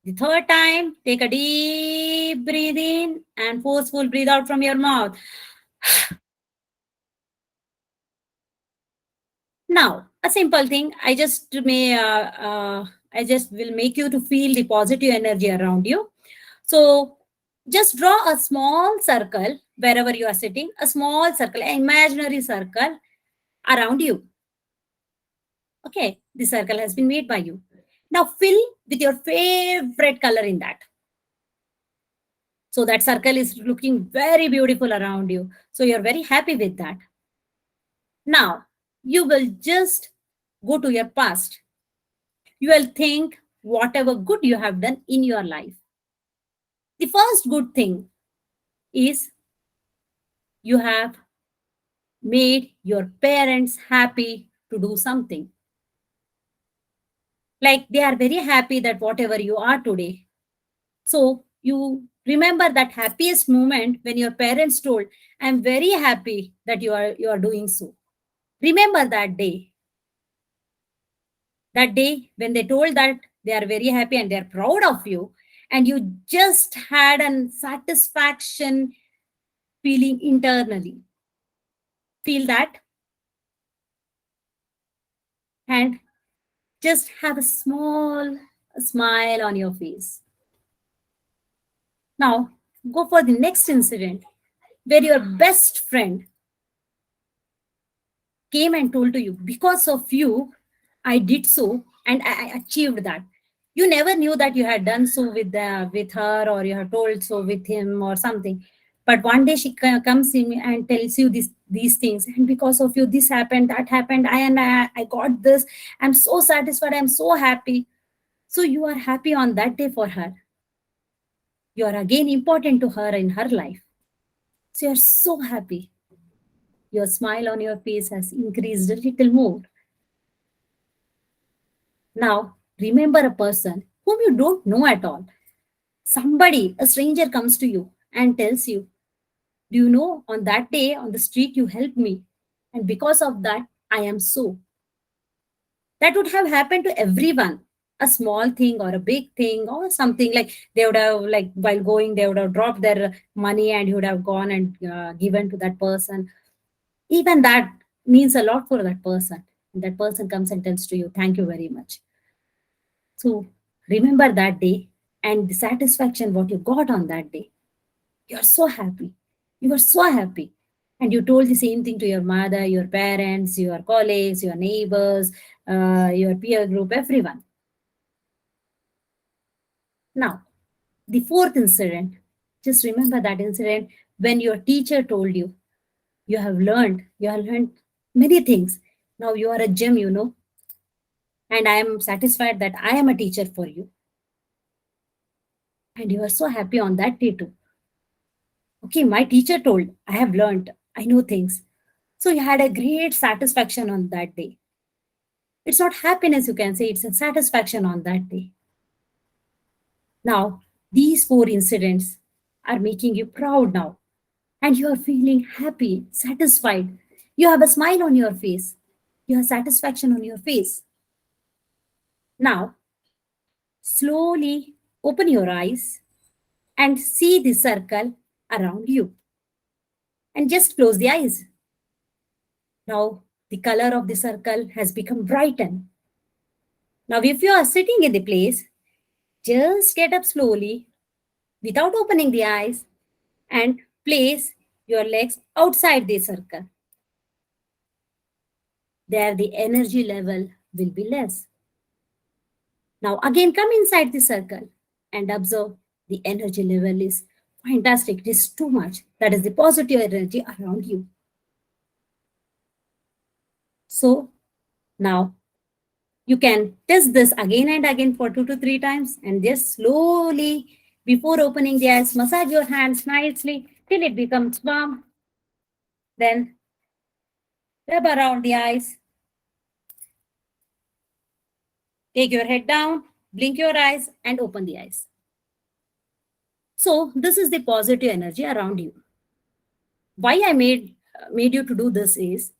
The third time, take a deep breathe in and forceful breathe out from your mouth. Now, a simple thing, I just will make you to feel the positive energy around you. So just draw a small circle wherever you are sitting, a small circle, an imaginary circle around you. Okay, the circle has been made by you. Now fill with your favorite color in that. So that circle is looking very beautiful around you. So you're very happy with that. Now you will just go to your past. You will think whatever good you have done in your life. The first good thing is you have made your parents happy to do something. Like they are very happy that whatever you are today. So you remember that happiest moment when your parents told, I'm very happy that you are doing so. Remember that day. That day when they told that they are very happy and they are proud of you, and you just had a satisfaction feeling internally. Feel that and just have a small smile on your face. Now go for the next incident where your best friend came and told to you, because of you, I did so and I achieved that. You never knew that you had done so with her, or you have told so with him or something. But one day she comes in and tells you these things, and because of you, this happened, that happened. I got this. I'm so satisfied. I'm so happy. So you are happy on that day for her. You are again important to her in her life. So you're so happy. Your smile on your face has increased a little more. Now, remember a person whom you don't know at all. Somebody, a stranger comes to you and tells you, do you know, on that day on the street you helped me, and because of that, I am so. That would have happened to everyone. A small thing or a big thing or something, like they would have, like while going, they would have dropped their money and you would have gone and given to that person. Even that means a lot for that person. And that person comes and tells to you, thank you very much. So remember that day and the satisfaction what you got on that day. You're so happy. You were so happy. And you told the same thing to your mother, your parents, your colleagues, your neighbors, your peer group, everyone. Now, the fourth incident, just remember that incident when your teacher told you, you have learned many things. Now you are a gem, you know. And I am satisfied that I am a teacher for you. And you are so happy on that day too. Okay, my teacher told, I have learned, I know things. So you had a great satisfaction on that day. It's not happiness, you can say, it's a satisfaction on that day. Now, these four incidents are making you proud now. And you are feeling happy, satisfied. You have a smile on your face. You have satisfaction on your face. Now, slowly open your eyes and see the circle around you. And just close the eyes. Now the color of the circle has become brightened. Now, if you are sitting in the place, just get up slowly without opening the eyes and place your legs outside the circle. There, the energy level will be less. Now, again, come inside the circle and observe the energy level is fantastic. It is too much. That is the positive energy around you. So, now you can test this again and again for 2 to 3 times and just slowly, before opening the eyes, massage your hands nicely till it becomes warm. Then rub around the eyes. Take your head down, blink your eyes and open the eyes. So this is the positive energy around you. Why I made you to do this is,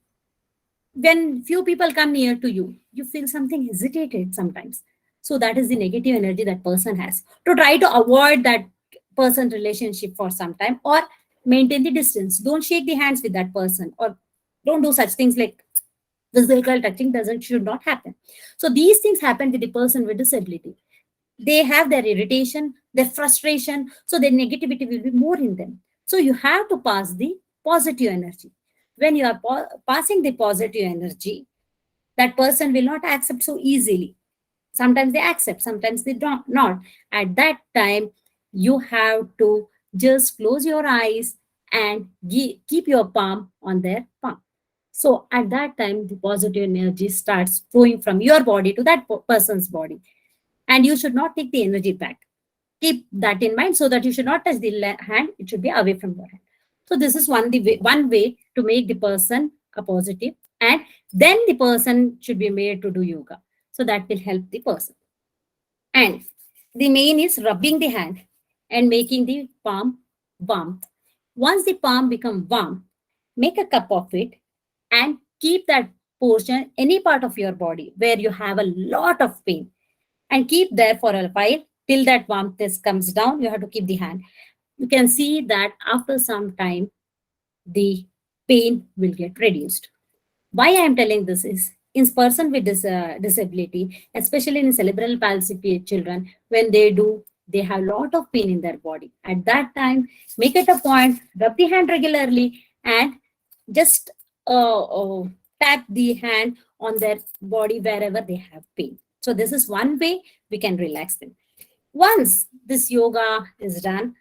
when few people come near to you, you feel something hesitated sometimes. So that is the negative energy that person has. To try to avoid that person relationship for some time or maintain the distance. Don't shake the hands with that person or don't do such things like physical touching should not happen. So these things happen with the person with disability. They have their irritation, their frustration, so their negativity will be more in them. So you have to pass the positive energy. When you are passing the positive energy, that person will not accept so easily. Sometimes they accept, sometimes they don't not. At that time, you have to just close your eyes and keep your palm on their palm. So at that time, the positive energy starts flowing from your body to that person's body. And you should not take the energy back. Keep that in mind so that you should not touch the hand. It should be away from your hand. So this is one way to make the person a positive. And then the person should be made to do yoga. So that will help the person. And the main is rubbing the hand and making the palm warm. Once the palm becomes warm, make a cup of it and keep that portion, any part of your body where you have a lot of pain, and keep there for a while till that warmth comes down. You have to keep the hand. You can see that after some time, the pain will get reduced. Why I am telling this is, in person with disability, especially in cerebral palsy children, when they have a lot of pain in their body. At that time, make it a point, rub the hand regularly and just tap the hand on their body wherever they have pain. So this is one way we can relax them. Once this yoga is done,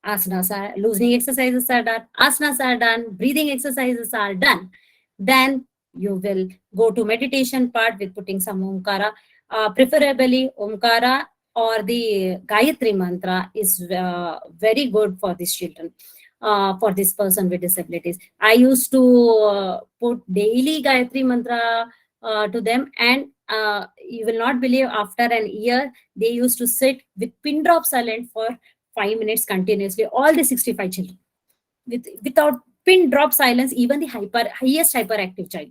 asanas are, loosening exercises are done, asanas are done, breathing exercises are done, then you will go to meditation part with putting some omkara. Preferably omkara or the Gayatri mantra is very good for these children, for this person with disabilities. I used to put daily Gayatri mantra to them, and you will not believe, after an year, they used to sit with pin drop silent for 5 minutes continuously, all the 65 children. Without pin drop silence, even the highest hyperactive child.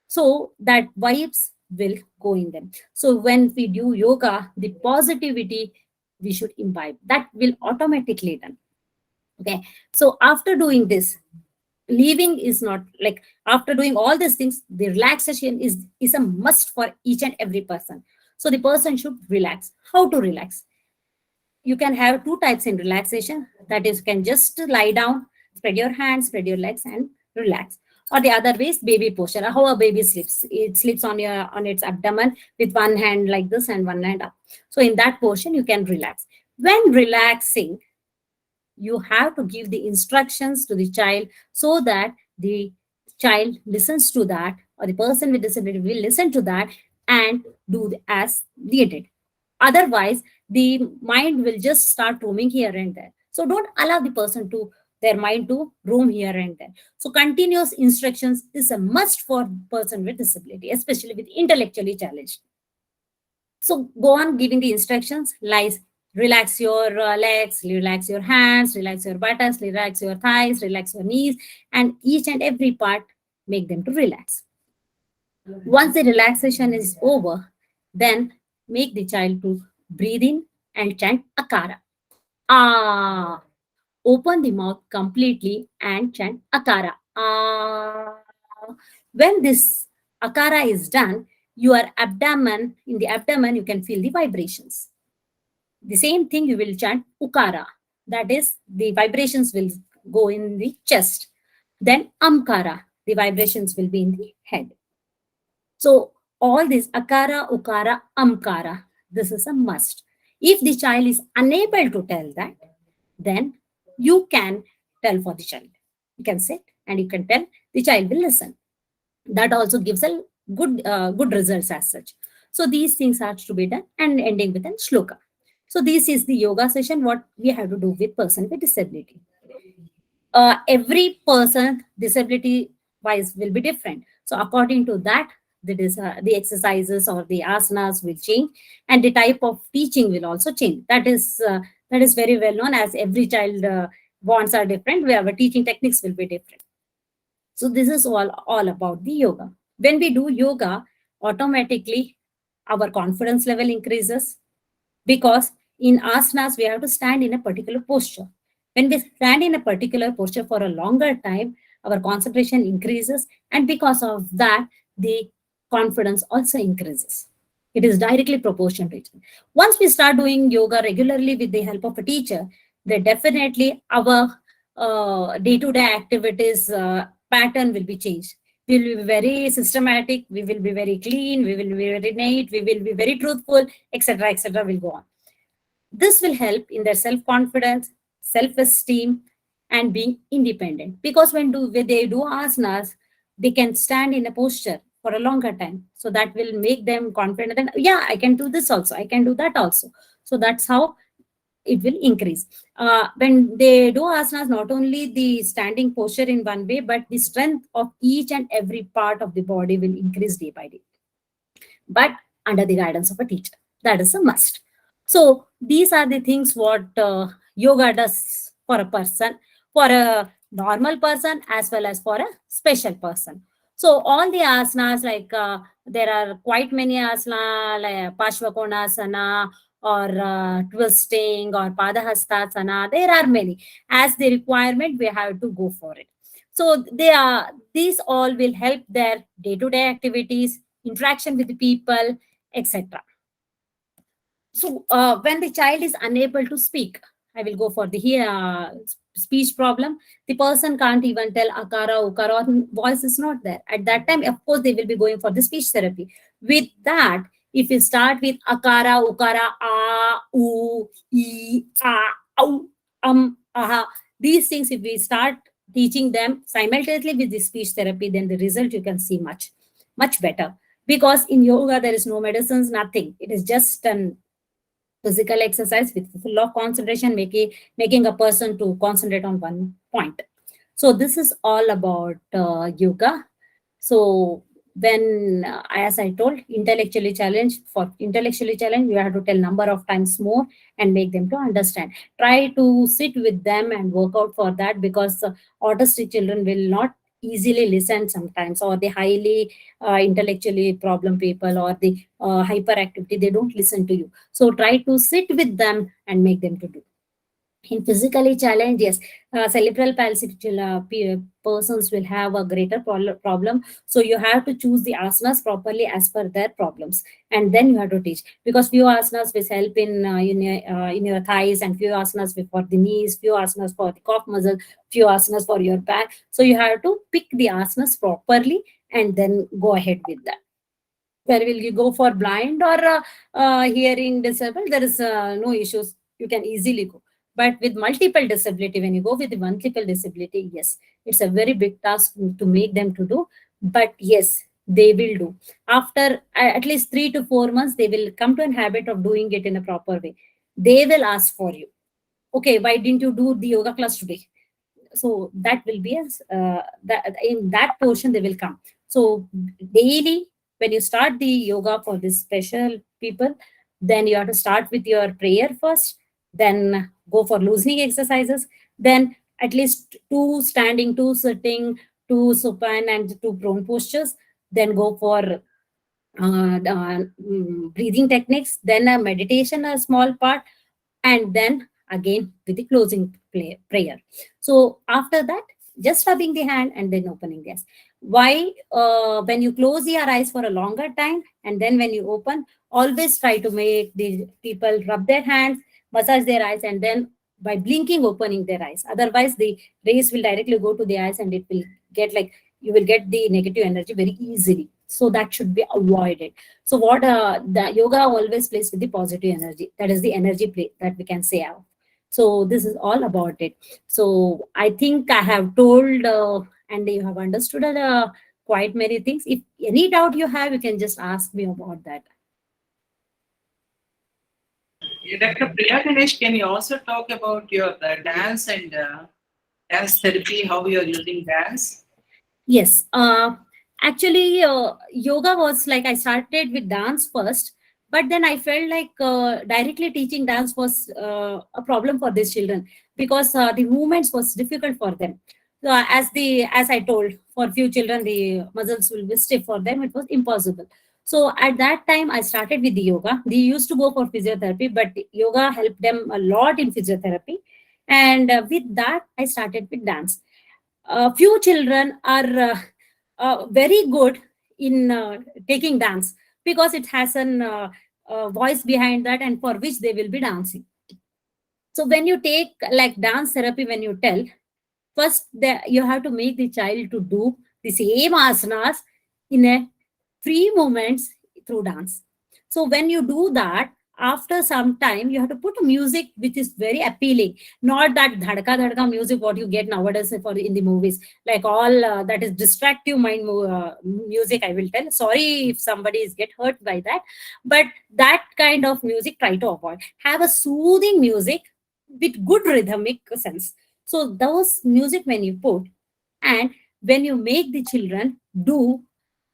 So that vibes will go in them. So when we do yoga, the positivity we should imbibe, that will automatically done. Okay. So after doing this, leaving is not like, after doing all these things, the relaxation is a must for each and every person. So the person should relax. How to relax? You can have 2 types in relaxation. That is, you can just lie down, spread your hands, spread your legs and relax. Or the other way is baby posture. How a baby sleeps. It sleeps on its abdomen with one hand like this and one hand up. So in that portion, you can relax. When relaxing, you have to give the instructions to the child so that the child listens to that, or the person with disability will listen to that and do as needed. Otherwise, the mind will just start roaming here and there. So don't allow their mind to roam here and there. So continuous instructions is a must for person with disability, especially with intellectually challenged. So go on giving the instructions, relax your legs, relax your hands, relax your buttocks, relax your thighs, relax your knees, and each and every part, make them to relax. Once the relaxation is over, then make the child to breathe in and chant akara. Ah. Open the mouth completely and chant akara. Ah. When this akara is done, your abdomen, in the abdomen, you can feel the vibrations. The same thing you will chant ukara. That is, the vibrations will go in the chest. Then amkara, the vibrations will be in the head. So all this akara, ukara, amkara, this is a must. If the child is unable to tell that, then you can tell for the child. You can sit and you can tell, the child will listen. That also gives a good results as such. So these things are to be done, and ending with a shloka. So this is the yoga session, what we have to do with person with disability. Every person disability wise will be different. So according to that, the exercises or the asanas will change, and the type of teaching will also change. That is very well known, as every child wants are different, where our teaching techniques will be different. So this is all about the yoga. When we do yoga, automatically our confidence level increases, because in asanas we have to stand in a particular posture. When we stand in a particular posture for a longer time, our concentration increases, and because of that, the confidence also increases. It is directly proportional to each other. Once we start doing yoga regularly with the help of a teacher, then definitely our day-to-day activities pattern will be changed. We will be very systematic, we will be very clean, we will be very neat, we will be very truthful, etc., will go on. This will help in their self-confidence, self-esteem, and being independent. Because when they do asanas, they can stand in a posture for a longer time. So that will make them confident that, yeah, I can do this also, I can do that also. So that's how it will increase. When they do asanas, not only the standing posture in one way, but the strength of each and every part of the body will increase day by day, but under the guidance of a teacher. That is a must. So these are the things what yoga does for a person, for a normal person as well as for a special person. So all the asanas, like there are quite many asanas, like Pashvakonasana or twisting or Padahastasana. There are many. As the requirement, we have to go for it. So these all will help their day-to-day activities, interaction with the people, etc. So when the child is unable to speak, I will go for the speech problem. The person can't even tell akara, ukara, voice is not there. At that time, of course, they will be going for the speech therapy. With that, if you start with akara, ukara, a, u, e, a, au, aha, these things, if we start teaching them simultaneously with the speech therapy, then the result you can see much better. Because in yoga, there is no medicines, nothing. It is just an physical exercise with full of concentration, making a person to concentrate on one point. So this is all about yoga. So when, as I told, intellectually challenged, you have to tell number of times more and make them to understand. Try to sit with them and work out for that, because autistic children will not easily listen sometimes, or the highly intellectually problem people, or the hyperactivity, they don't listen to you. So try to sit with them and make them to do. In physically challenged, yes, cerebral palsy persons will have a greater problem. So you have to choose the asanas properly as per their problems, and then you have to teach. Because few asanas will help in your thighs, and few asanas for the knees, few asanas for the calf muscle, few asanas for your back. So you have to pick the asanas properly and then go ahead with that. Where will you go for blind or hearing disabled? There is no issues. You can easily go. But with multiple disability, when you go with the multiple disability, yes, it's a very big task to make them to do. But yes, they will do. After at least 3 to 4 months, they will come to a habit of doing it in a proper way. They will ask for you, okay, why didn't you do the yoga class today? So that will be in that portion they will come. So daily, when you start the yoga for this special people, then you have to start with your prayer first, then go for loosening exercises, then at least 2 standing, 2 sitting, 2 supine, and 2 prone postures, then go for breathing techniques, then a meditation, a small part, and then again with the closing prayer. So after that, just rubbing the hand and then opening the eyes. Why? When you close your eyes for a longer time and then when you open, always try to make the people rub their hands, massage their eyes, and then by blinking, opening their eyes. Otherwise, the rays will directly go to the eyes and it will get like you will get the negative energy very easily. So that should be avoided. So what the yoga always plays with the positive energy. That is the energy play that we can say out. So this is all about it. So I think I have told and you have understood quite many things. If any doubt you have, you can just ask me about that. Dr. Priya Ganesh, can you also talk about your dance and dance therapy, how you are using dance? Yes. Actually, yoga was like I started with dance first, but then I felt like directly teaching dance was a problem for these children because the movements was difficult for them. So as I told, for few children the muscles will be stiff. For them it was impossible. So at that time I started with the yoga. They used to go for physiotherapy, but yoga helped them a lot in physiotherapy. And with that I started with dance. Few children are very good in taking dance because it has an voice behind that and for which they will be dancing. So when you take like dance therapy, when you tell first you have to make the child to do the same asanas in a free movements through dance. So when you do that, after some time, you have to put music which is very appealing, not that dhadka dhadka music what you get nowadays for in the movies, like all that is distractive mind music. I will tell. Sorry if somebody is get hurt by that, but that kind of music try to avoid. Have a soothing music with good rhythmic sense. So those music when you put and when you make the children do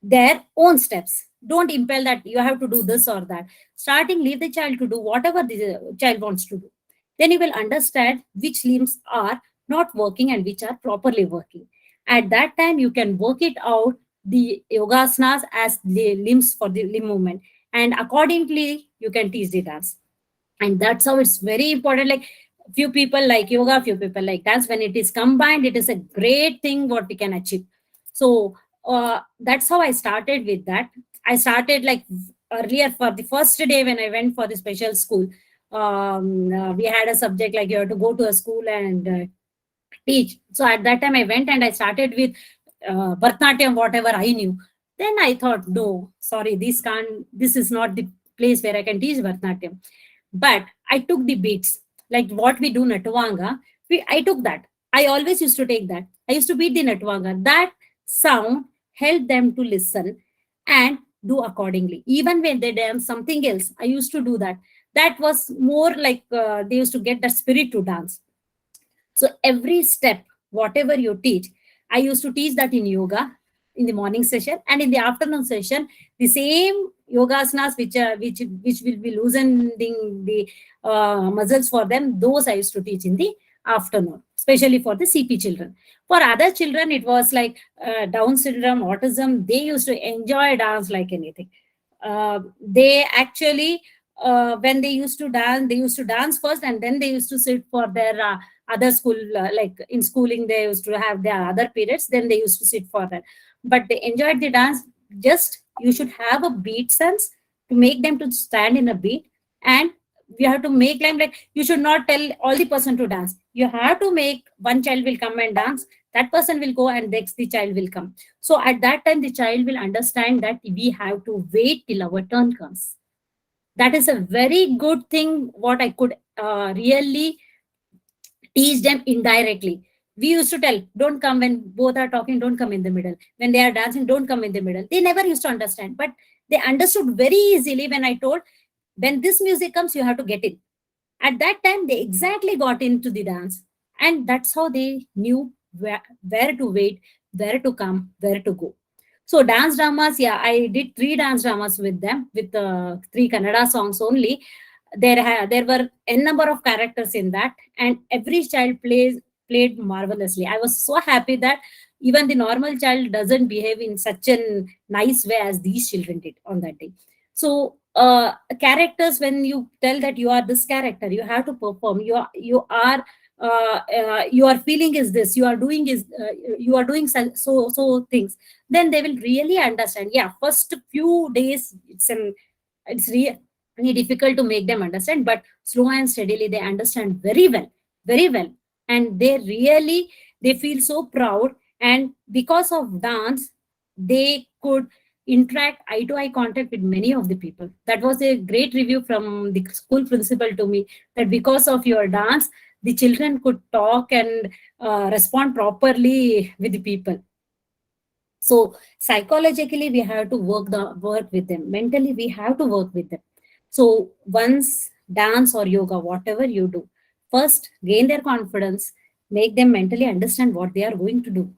their own steps, don't impel that you have to do this or that. Starting, leave the child to do whatever the child wants to do. Then you will understand which limbs are not working and which are properly working. At that time, you can work it out the yogasanas as the limbs for the limb movement, and accordingly you can teach the dance. And that's how it's very important. Like few people like yoga, few people like dance. When it is combined, it is a great thing what we can achieve. So that's how I started with that. I started like earlier for the first day when I went for the special school. We had a subject like you have to go to a school and teach. So at that time I went and I started with Bharatanatyam, whatever I knew. Then I thought, no, sorry, this is not the place where I can teach Bharatanatyam. But I took the beats, like what we do Natuvanga. I took that. I always used to take that. I used to beat the Natuvanga. That sound helped them to listen and do accordingly. Even when they dance something else, I used to do that. That was more like they used to get the spirit to dance. So every step, whatever you teach, I used to teach that in yoga in the morning session, and in the afternoon session, the same yogasanas which will be loosening the muscles for them. Those I used to teach in the afternoon, especially for the CP children. For other children, it was like Down syndrome, autism. They used to enjoy dance like anything. They actually when they used to dance first, and then they used to sit for their other school, like in schooling they used to have their other periods, then they used to sit for that. But they enjoyed the dance. Just you should have a beat sense to make them to stand in a beat, and you have to make them like you should not tell all the person to dance. You have to make one child will come and dance, that person will go and next the child will come. So at that time the child will understand that we have to wait till our turn comes. That is a very good thing what I could really teach them indirectly. We used to tell, don't come when both are talking, don't come in the middle. When they are dancing, don't come in the middle. They never used to understand, but they understood very easily when I told, when this music comes, you have to get in. At that time, they exactly got into the dance. And that's how they knew where to wait, where to come, where to go. So dance dramas, yeah, I did 3 dance dramas with them, with 3 Kannada songs only. There were n number of characters in that, and every child played marvelously. I was so happy that even the normal child doesn't behave in such a nice way as these children did on that day. So characters, when you tell that you are this character, you have to perform. Your feeling is this. You are doing so things. Then they will really understand. Yeah, first few days it's really difficult to make them understand, but slow and steadily they understand very well, and they feel so proud. And because of dance, they could interact eye to eye contact with many of the people. That was a great review from the school principal to me, that because of your dance, the children could talk and respond properly with the people. So psychologically, we have to work with them. Mentally, we have to work with them. So once dance or yoga, whatever you do, first gain their confidence, make them mentally understand what they are going to do,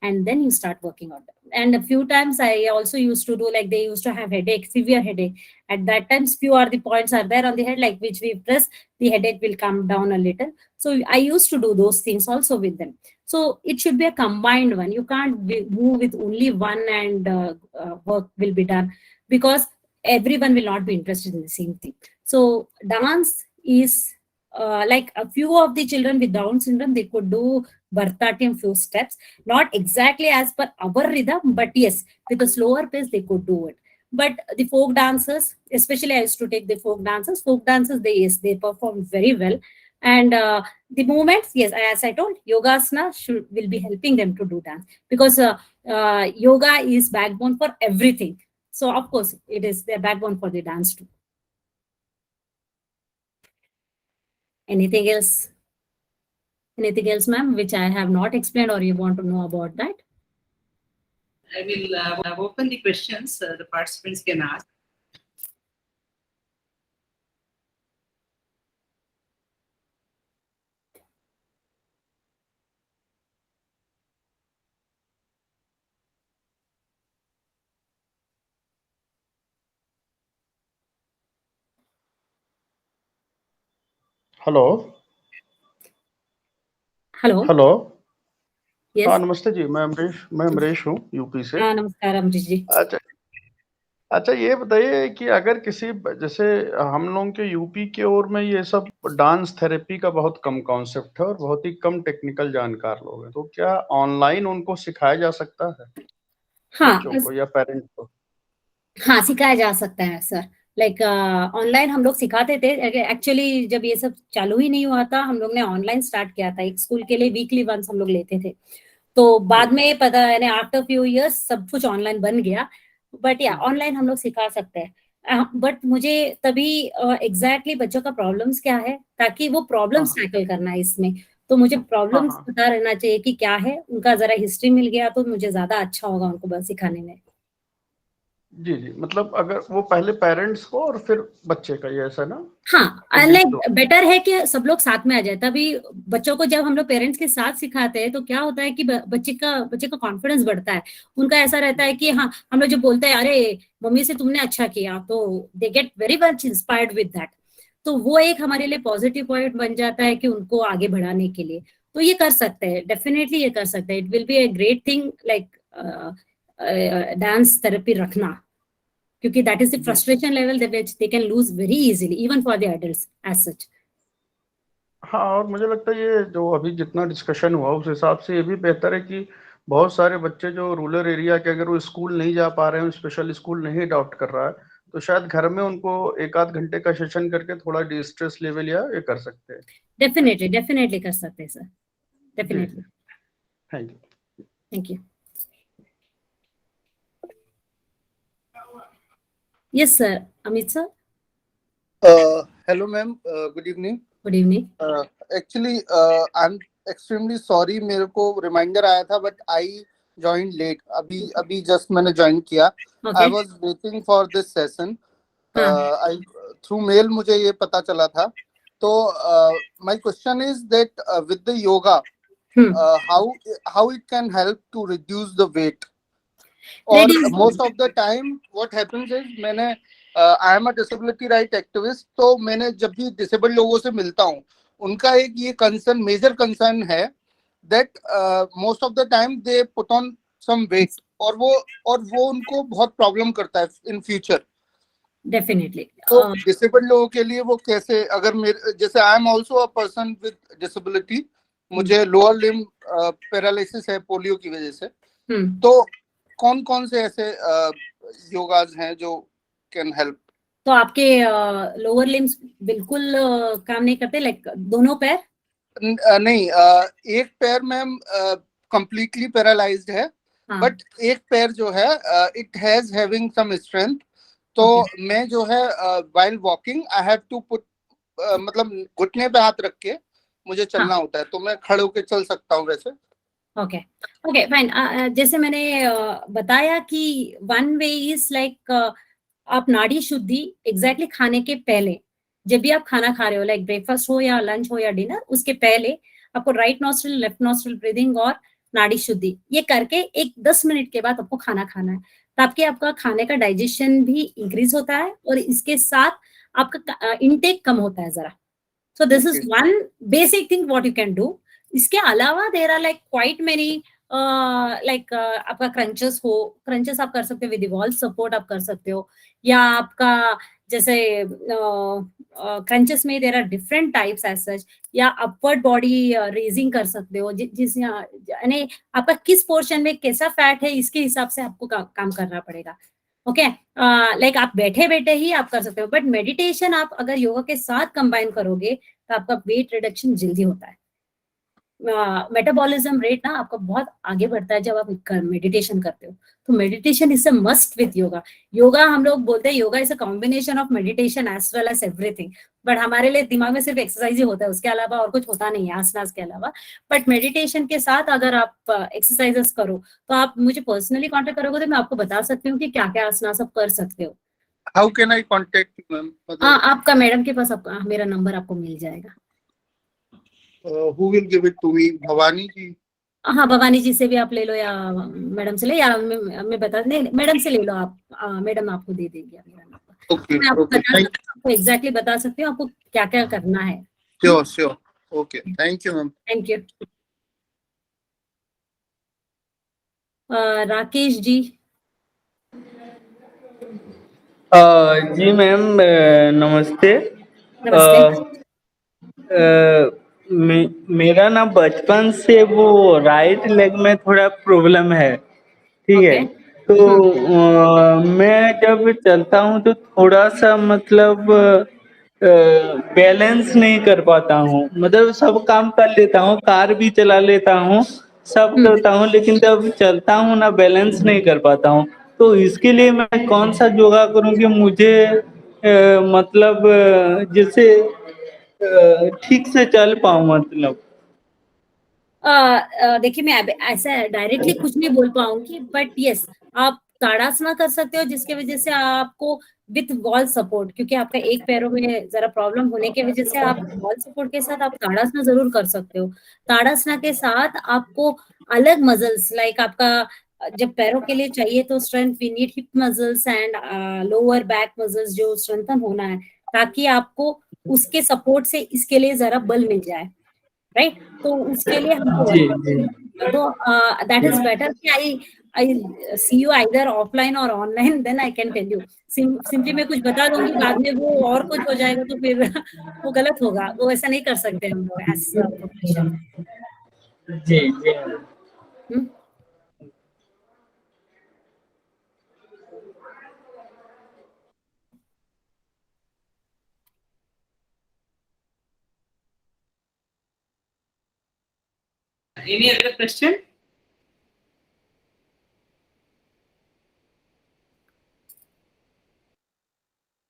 and then you start working on them. And a few times I also used to do, like, they used to have headache, severe headache. At that times, few are the points are there on the head, like which we press, the headache will come down a little. So I used to do those things also with them. So it should be a combined one. You can't move with only one and work will be done, because everyone will not be interested in the same thing. So dance is like a few of the children with Down syndrome, they could do Bharatanatyam few steps, not exactly as per our rhythm, but yes, with a slower pace, they could do it. But the folk dancers, especially I used to take the folk dancers, they perform very well. And the movements, yes, as I told, yogasana will be helping them to do dance, because yoga is backbone for everything. So of course, it is their backbone for the dance too. Anything else? Anything else, ma'am, which I have not explained or you want to know about that? I will open the questions the participants can ask. Hello hello hello yes हाँ नमस्ते जी मैं अमरीश हूँ UP से हाँ नमस्कार अमरीश जी अच्छा अच्छा ये बताइए कि अगर किसी जैसे हम लोगों के यूपी के ओर में ये सब डांस थेरेपी का बहुत कम कॉन्सेप्ट है और बहुत ही कम टेक्निकल जानकार लोग हैं, तो क्या ऑनलाइन उनको सिखाया जा सकता है हाँ बच्चों को या पेरेंट्स को? हाँ सिखाया जा सकता है सर। लाइक ऑनलाइन हम लोग सिखाते थे। एक्चुअली जब ये सब चालू ही नहीं हुआ था, हम लोग ने ऑनलाइन स्टार्ट किया था। एक स्कूल के लिए वीकली वंस हम लोग लेते थे। तो बाद में पता है आफ्टर फ्यू इयर्स सब कुछ ऑनलाइन बन गया। बट या ऑनलाइन हम लोग सिखा सकते हैं। बट मुझे तभी एग्जैक्टली बच्चों का प्रॉब्लम्स क्या है, ताकि वो प्रॉब्लम्स टैकल करना है इसमें। तो मुझे प्रॉब्लम्स पता रहना चाहिए कि क्या है, उनका जरा हिस्ट्री मिल गया तो मुझे ज्यादा अच्छा होगा उनको बस सिखाने में। जी जी, मतलब अगर वो पहले पेरेंट्स को और फिर बच्चे का, ये ऐसा ना? हाँ, लाइक बेटर है कि सब लोग साथ में आ जाए। तभी बच्चों को जब हम लोग पेरेंट्स के साथ सिखाते हैं तो क्या होता है कि बच्चे का कॉन्फिडेंस बढ़ता है। उनका ऐसा रहता है कि हाँ, हम लोग जो बोलते हैं अरे मम्मी से तुमने अच्छा किया, तो they get very much inspired with that. तो वो एक हमारे लिए पॉजिटिव पॉइंट बन जाता है कि उनको आगे बढ़ाने के लिए। तो ये कर सकते हैं, डेफिनेटली ये कर सकते हैं। It will be a great thing, like dance therapy रखना, क्योंकि that is the frustration level which they can lose very easily even for the adults as such. हाँ, और मुझे लगता है ये जो अभी जितना डिस्कशन हुआ उस हिसाब से ये भी बेहतर है कि बहुत सारे बच्चे जो रूरल एरिया के अगर वो स्कूल नहीं जा पा रहे हैं, स्पेशल स्कूल नहीं अडॉप्ट कर रहा है, तो शायद घर में उनको 1-8 घंटे का सेशन करके थोड़ा डिस्ट्रेस लेवल या ये कर सकते हैं। डेफिनेटली कर सकते हैं sir, definitely. Thank you. Thank you. Yes, sir. Amit, sir. Hello, ma'am. Good evening. Good evening. Actually, I'm extremely sorry. मेरे को reminder आया था, but I joined late. अभी just मैंने join किया. Okay. I was waiting for this session. Through mail मुझे ये पता चला था. तो my question is that with the yoga, how it can help to reduce the weight? Or most of the time what happens is I am a disability right activist, तो मैंने जब भी disabled लोगों से मिलता हूँ, उनका एक ये concern, major concern है that most of the time they put on some weight, और वो उनको बहुत प्रॉब्लम करता है इन फ्यूचर. डेफिनेटली. तो डिसेबल्ड लोगों के लिए वो कैसे, अगर मेरे जैसे I am also a person with disability, मुझे लोअर लिम्ब पैरालिसिस है पोलियो की वजह से, तो कौन कौन से ऐसे योगाज हैं जो कैन हेल्प? तो आपके लोअर लिम्स बिल्कुल काम नहीं करते, लाइक दोनों पैर? नहीं, एक पैर मैम कंप्लीटली पैरालाइज्ड है, बट एक पैर जो है it has having some strength. तो मैं जो है while walking I have to put, मतलब घुटने पे हाथ रख के मुझे चलना होता है, तो मैं खड़े होके चल सकता हूँ वैसे. Okay okay fine. जैसे मैंने बताया कि वन वे इज लाइक आप नाड़ी शुद्धि एग्जैक्टली खाने के पहले, जब भी आप खाना खा रहे हो, लाइक ब्रेकफास्ट हो या लंच हो या डिनर, उसके पहले आपको right nostril left nostril breathing और नाड़ी शुद्धि ये करके एक 10 मिनट के बाद आपको खाना खाना है, ताकि आपका खाने का डाइजेशन भी इंक्रीज होता है और इसके साथ आपका इनटेक कम होता है जरा. So this is one basic thing what you can do. इसके अलावा there are like quite many, like आपका क्रंचेस आप कर सकते हो, विद वॉल सपोर्ट आप कर सकते हो, या आपका जैसे क्रंचेस में there are different types as such, या अपवर्ड बॉडी रेजिंग कर सकते हो, जिस यानी आपका किस पोर्शन में कैसा फैट है इसके हिसाब से आपको काम करना पड़ेगा. ओके, लाइक आप बैठे बैठे ही आप कर सकते हो, बट मेडिटेशन आप अगर योगा के साथ कंबाइन करोगे तो आपका वेट रिडक्शन जल्दी होता है. मेटाबॉलिज्म रेट ना आपका बहुत आगे बढ़ता है जब आप मेडिटेशन करते हो. तो meditation is a must with yoga. Yoga हम लोग बोलते हैं yoga is a combination of meditation as well as everything, but हमारे लिए दिमाग में सिर्फ एक्सरसाइज ही होता है, उसके अलावा और कुछ होता नहीं है आसनास के अलावा. बट मेडिटेशन के साथ अगर आप एक्सरसाइजेस करो तो आप मुझे पर्सनली कॉन्टेक्ट करोगे तो मैं आपको बता सकती हूँ कि क्या क्या आसनास आप कर सकते हो. How can eye contact you ma'am? आपका मैडम के पास आपका मेरा नंबर आपको मिल जाएगा. Who will give it to me? Bhavani जी? हाँ, भवानी जी से भी आप ले लो, या मैडम से ले, या मैं बता नहीं, मैडम से ले लो आप, मैडम आपको दे देंगे मेरा नंबर. ओके मैं आपको ओके, आपको एग्जैक्टली बता सकती हूँ आपको क्या क्या करना है. Sure sure. Okay, thank you ma'am. Thank you. Rakesh ji. जी मैम, नमस्ते. नमस्ते. मेरा ना बचपन से वो राइट लेग में थोड़ा प्रॉब्लम है, ठीक है. तो मैं जब चलता हूँ तो थोड़ा सा मतलब बैलेंस नहीं कर पाता हूँ. मतलब सब काम कर लेता हूँ, कार भी चला लेता हूँ, सब करता हूँ, लेकिन जब चलता हूँ ना बैलेंस नहीं कर पाता हूँ. तो इसके लिए मैं कौन सा योगा करूँ कि मुझे मतलब जिससे ठीक से चल पाऊँ मतलब. देखिए मैं ऐसा डायरेक्टली कुछ नहीं बोल पाऊंगी, बट यस आप ताड़ासना कर सकते हो, जिसके वजह से आपको विथ वॉल सपोर्ट, क्योंकि आपका एक पैरों में जरा प्रॉब्लम होने की वजह से आप वॉल सपोर्ट के साथ आप ताड़ासना जरूर कर सकते हो. ताड़ासना के साथ आपको अलग मसल्स, लाइक आपका जब पैरों के लिए चाहिए तो strength, we need hip muscles and lower back muscles जो स्ट्रेंथन होना है, ताकि आपको उसके सपोर्ट से इसके लिए जरा बल मिल जाए, राइट. तो उसके लिए हमको वर्कआउट, तो दैट इज बेटर कि I see you either offline और online, then I can tell you. Simply मैं कुछ बता दूंगी, बाद में वो और कुछ हो जाएगा तो फिर वो गलत होगा. वो ऐसा नहीं कर सकते हम लोग as profession. Ji ji. Any other question?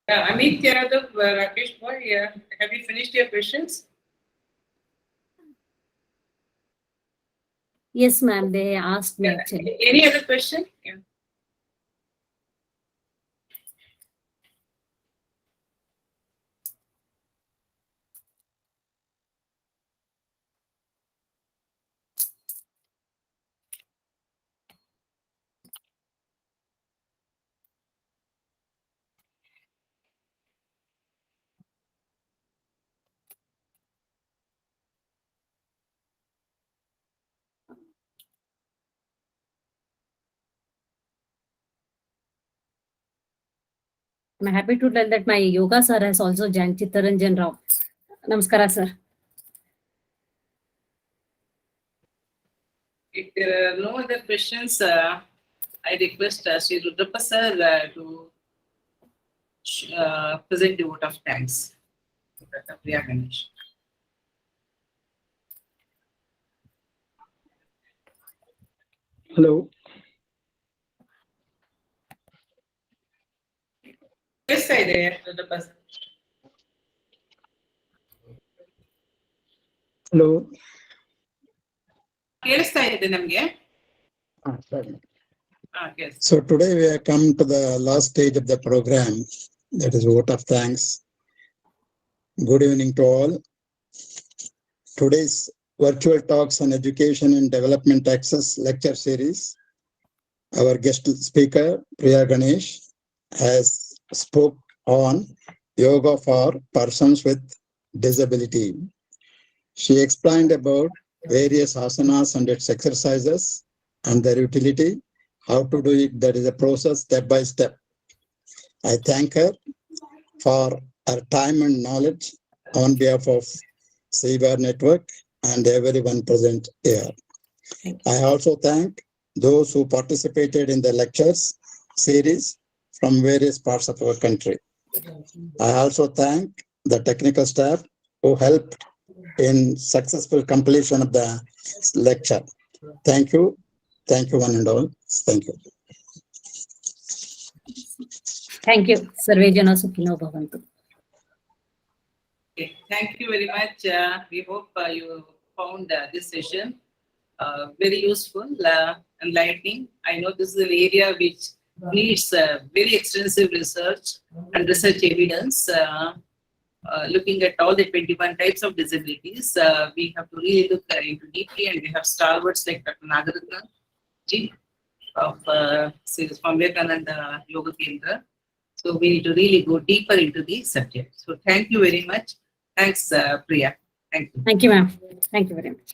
Amit, Yadav, Rakesh boy, have you finished your questions? Yes, ma'am. They asked me actually. Any other question? Yeah. I'm happy to tell that my yoga sir has also joined, Chittaranjan Rao. Namaskara, sir. If there are no other questions, I request Sri Rudrappa sir to present the vote of thanks. Dr. Priya Ganesh. Hello. Yes, I did, Rudrappa sir. Hello. ಕೇಳಿಸ್ತಾ ಇದೆ ನಮ್ಗೆ? Sorry. Yes. So today we have come to the last stage of the program, that is vote of thanks. Good evening to all. Today's virtual talks on education and development access lecture series. Our guest speaker, Priya Ganesh, has spoke on yoga for persons with disability. She explained about various asanas and its exercises and their utility, how to do it. That is a process step by step. I thank her for her time and knowledge on behalf of V.E.D.A Network and everyone present here. I also thank those who participated in the lectures series from various parts of our country. I also thank the technical staff who helped in successful completion of the lecture. Thank you. Thank you one and all. Thank you. Thank you. Sarve Jana Sukhino Bhavantu. Okay, thank you very much. We hope you found this session very useful, enlightening. I know this is an area which needs very extensive research and research evidence. Looking at all the 21 types of disabilities, we have to really look into deeply, and we have stalwarts like Dr. Nagaratna ji of from Vivekananda Yoga Kendra. So we need to really go deeper into the subject. So thank you very much. Thanks, Priya. Thank you. Thank you, ma'am. Thank you very much.